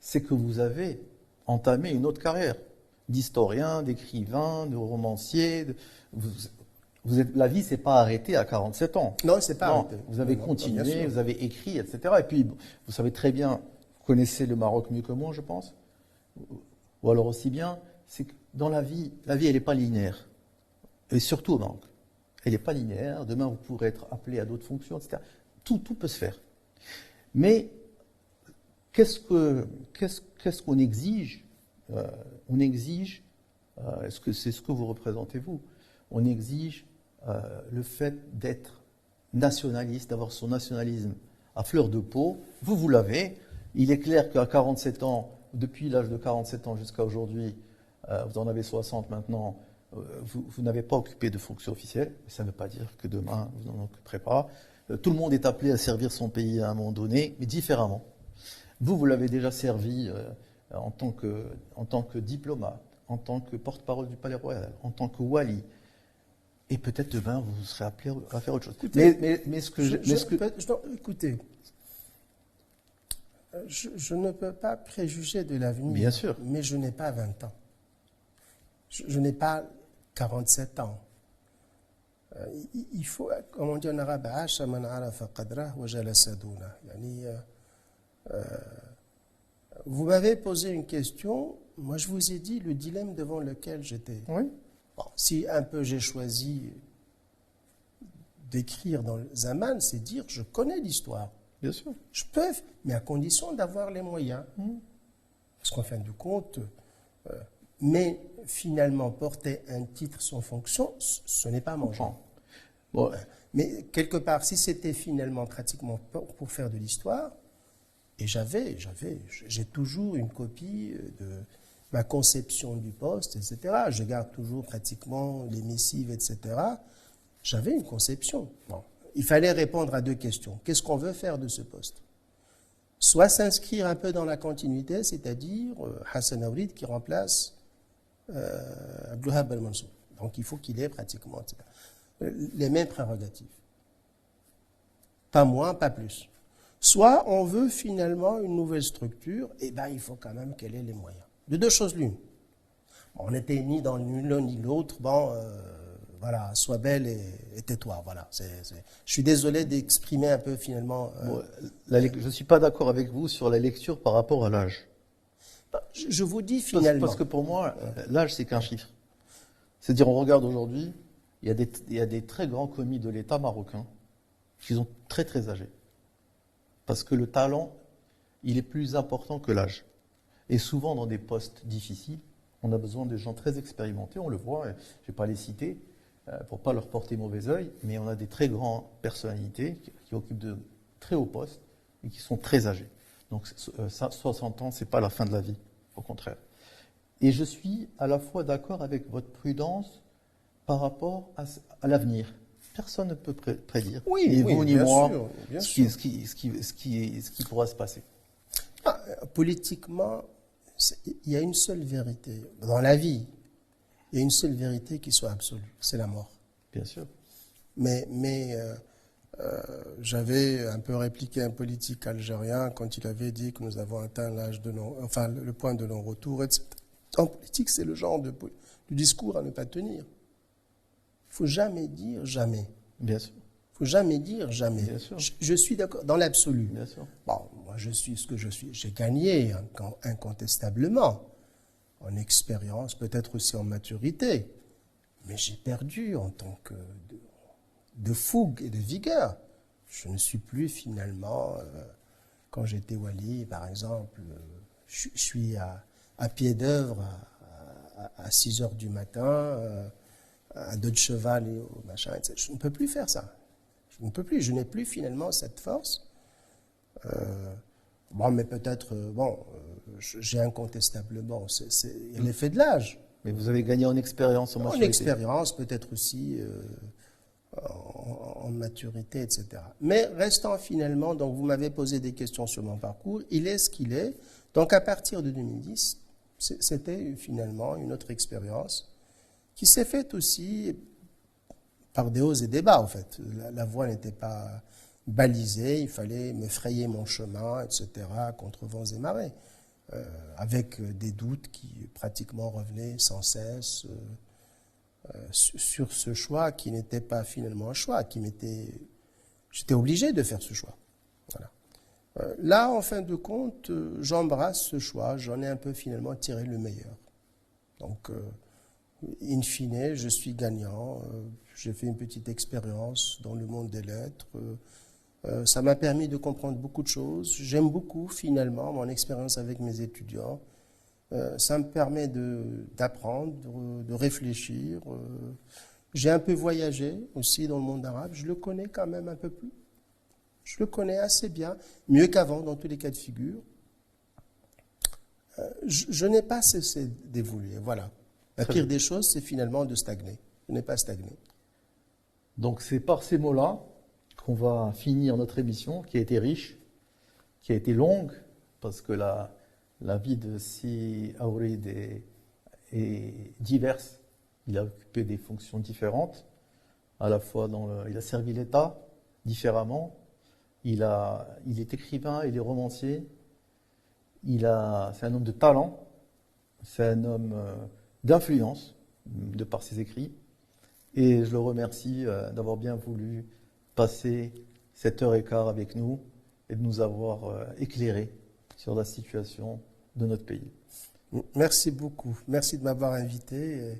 c'est que vous avez entamé une autre carrière d'historien, d'écrivain, de romancier. La vie ne s'est pas arrêtée à 47 ans. Non, c'est pas arrêté. Vous avez continué, vous avez écrit, etc. Et puis, vous savez très bien, vous connaissez le Maroc mieux que moi, je pense, ou alors aussi bien, c'est que dans la vie, elle n'est pas linéaire. Et surtout au Maroc. Elle n'est pas linéaire. Demain, vous pourrez être appelé à d'autres fonctions, etc. Tout peut se faire. Mais qu'est-ce qu'on exige? On exige, est-ce que c'est ce que vous représentez vous? On exige le fait d'être nationaliste, d'avoir son nationalisme à fleur de peau. Vous l'avez. Il est clair qu'à 47 ans, depuis l'âge de 47 ans jusqu'à aujourd'hui, vous en avez 60 maintenant, vous n'avez pas occupé de fonction officielle. Ça ne veut pas dire que demain, vous n'en occuperez pas. Tout le monde est appelé à servir son pays à un moment donné, mais différemment. Vous l'avez déjà servi en tant que diplomate, en tant que porte-parole du Palais Royal, en tant que wali. Et peut-être demain, vous serez appelé à faire autre chose. Écoutez, écoutez, je ne peux pas préjuger de l'avenir. Bien sûr. Mais je n'ai pas 20 ans. Je n'ai pas 47 ans. Il faut, comme on dit en arabe, vous m'avez posé une question, moi je vous ai dit le dilemme devant lequel j'étais. Oui. Bon, si un peu j'ai choisi d'écrire dans le Zaman, c'est dire je connais l'histoire. Bien sûr. Je peux, mais à condition d'avoir les moyens. Parce qu'en fin de compte, mais finalement porter un titre sans fonction, ce n'est pas mon genre. Bon, mais quelque part, si c'était finalement pratiquement pour faire de l'histoire, et j'ai toujours une copie de ma conception du poste, etc. Je garde toujours pratiquement les missives, etc. J'avais une conception. Bon. Il fallait répondre à deux questions. Qu'est-ce qu'on veut faire de ce poste? Soit s'inscrire un peu dans la continuité, c'est-à-dire Hassan Aourid qui remplace Abdulwahab Belmansour. Donc il faut qu'il ait pratiquement les mêmes prérogatives. Pas moins, pas plus. Soit on veut finalement une nouvelle structure, et ben il faut quand même qu'elle ait les moyens. De deux choses l'une. On n'était ni dans l'un ni l'autre, voilà, sois belle et tais-toi. Voilà. Je suis désolé d'exprimer un peu finalement. Je ne suis pas d'accord avec vous sur la lecture par rapport à l'âge. Je vous dis finalement. Parce que pour moi, l'âge, c'est qu'un chiffre. C'est-à-dire, on regarde aujourd'hui, il y a des très grands commis de l'État marocain qui sont très très âgés. Parce que le talent, il est plus important que l'âge. Et souvent, dans des postes difficiles, on a besoin de gens très expérimentés, on le voit, je ne vais pas les citer pour ne pas leur porter mauvais œil, mais on a des très grandes personnalités qui occupent de très hauts postes et qui sont très âgés. Donc 60 ans, ce n'est pas la fin de la vie, au contraire. Et je suis à la fois d'accord avec votre prudence par rapport à l'avenir. Personne ne peut prédire, ni vous ni moi, ce qui pourra se passer. Politiquement, il y a une seule vérité. Dans la vie, il y a une seule vérité qui soit absolue, c'est la mort. Bien sûr. Mais j'avais un peu répliqué un politique algérien quand il avait dit que nous avons atteint le point de non-retour, etc. En politique, c'est le genre de discours à ne pas tenir. Il ne faut jamais dire jamais. Bien sûr. Il ne faut jamais dire jamais. Bien sûr. Je suis d'accord, dans l'absolu. Bien sûr. Bon, moi, je suis ce que je suis. J'ai gagné incontestablement en expérience, peut-être aussi en maturité. Mais j'ai perdu en tant que de fougue et de vigueur. Je ne suis plus finalement, quand j'étais wali, par exemple, je suis à pied d'œuvre à 6 heures du matin, à dos de cheval et au machin, etc. Je ne peux plus faire ça. Je ne peux plus. Je n'ai plus finalement cette force. Bon, mais peut-être, j'ai incontestablement, c'est l'effet de l'âge. Mais vous avez gagné en expérience, en maturité. En expérience, peut-être aussi en maturité, etc. Mais restant finalement, donc vous m'avez posé des questions sur mon parcours, il est ce qu'il est. Donc à partir de 2010, c'était finalement une autre expérience qui s'est faite aussi par des hauts et des bas, en fait. La voie n'était pas balisée, il fallait me frayer mon chemin, etc., contre vents et marées, avec des doutes qui pratiquement revenaient sans cesse sur ce choix qui n'était pas finalement un choix, j'étais obligé de faire ce choix. Voilà. Là, en fin de compte, j'embrasse ce choix, j'en ai un peu finalement tiré le meilleur. Donc, in fine, je suis gagnant, j'ai fait une petite expérience dans le monde des lettres, ça m'a permis de comprendre beaucoup de choses, j'aime beaucoup finalement mon expérience avec mes étudiants, ça me permet d'apprendre, de réfléchir, j'ai un peu voyagé aussi dans le monde arabe, je le connais quand même un peu plus. Je le connais assez bien, mieux qu'avant dans tous les cas de figure. Je n'ai pas cessé d'évoluer, voilà. La pire des choses, c'est finalement de stagner. Je n'ai pas stagné. Donc c'est par ces mots-là qu'on va finir notre émission, qui a été riche, qui a été longue, parce que la vie de Si Aourid est diverse. Il a occupé des fonctions différentes, à la fois il a servi l'État différemment. Il est écrivain, il est romancier, c'est un homme de talent, c'est un homme d'influence, de par ses écrits. Et je le remercie d'avoir bien voulu passer 7h15 avec nous et de nous avoir éclairés sur la situation de notre pays. Merci beaucoup. Merci de m'avoir invité.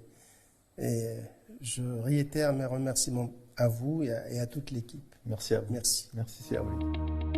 Et je réitère mes remerciements à vous et à toute l'équipe. Merci à vous. Merci. Merci, c'est à vous.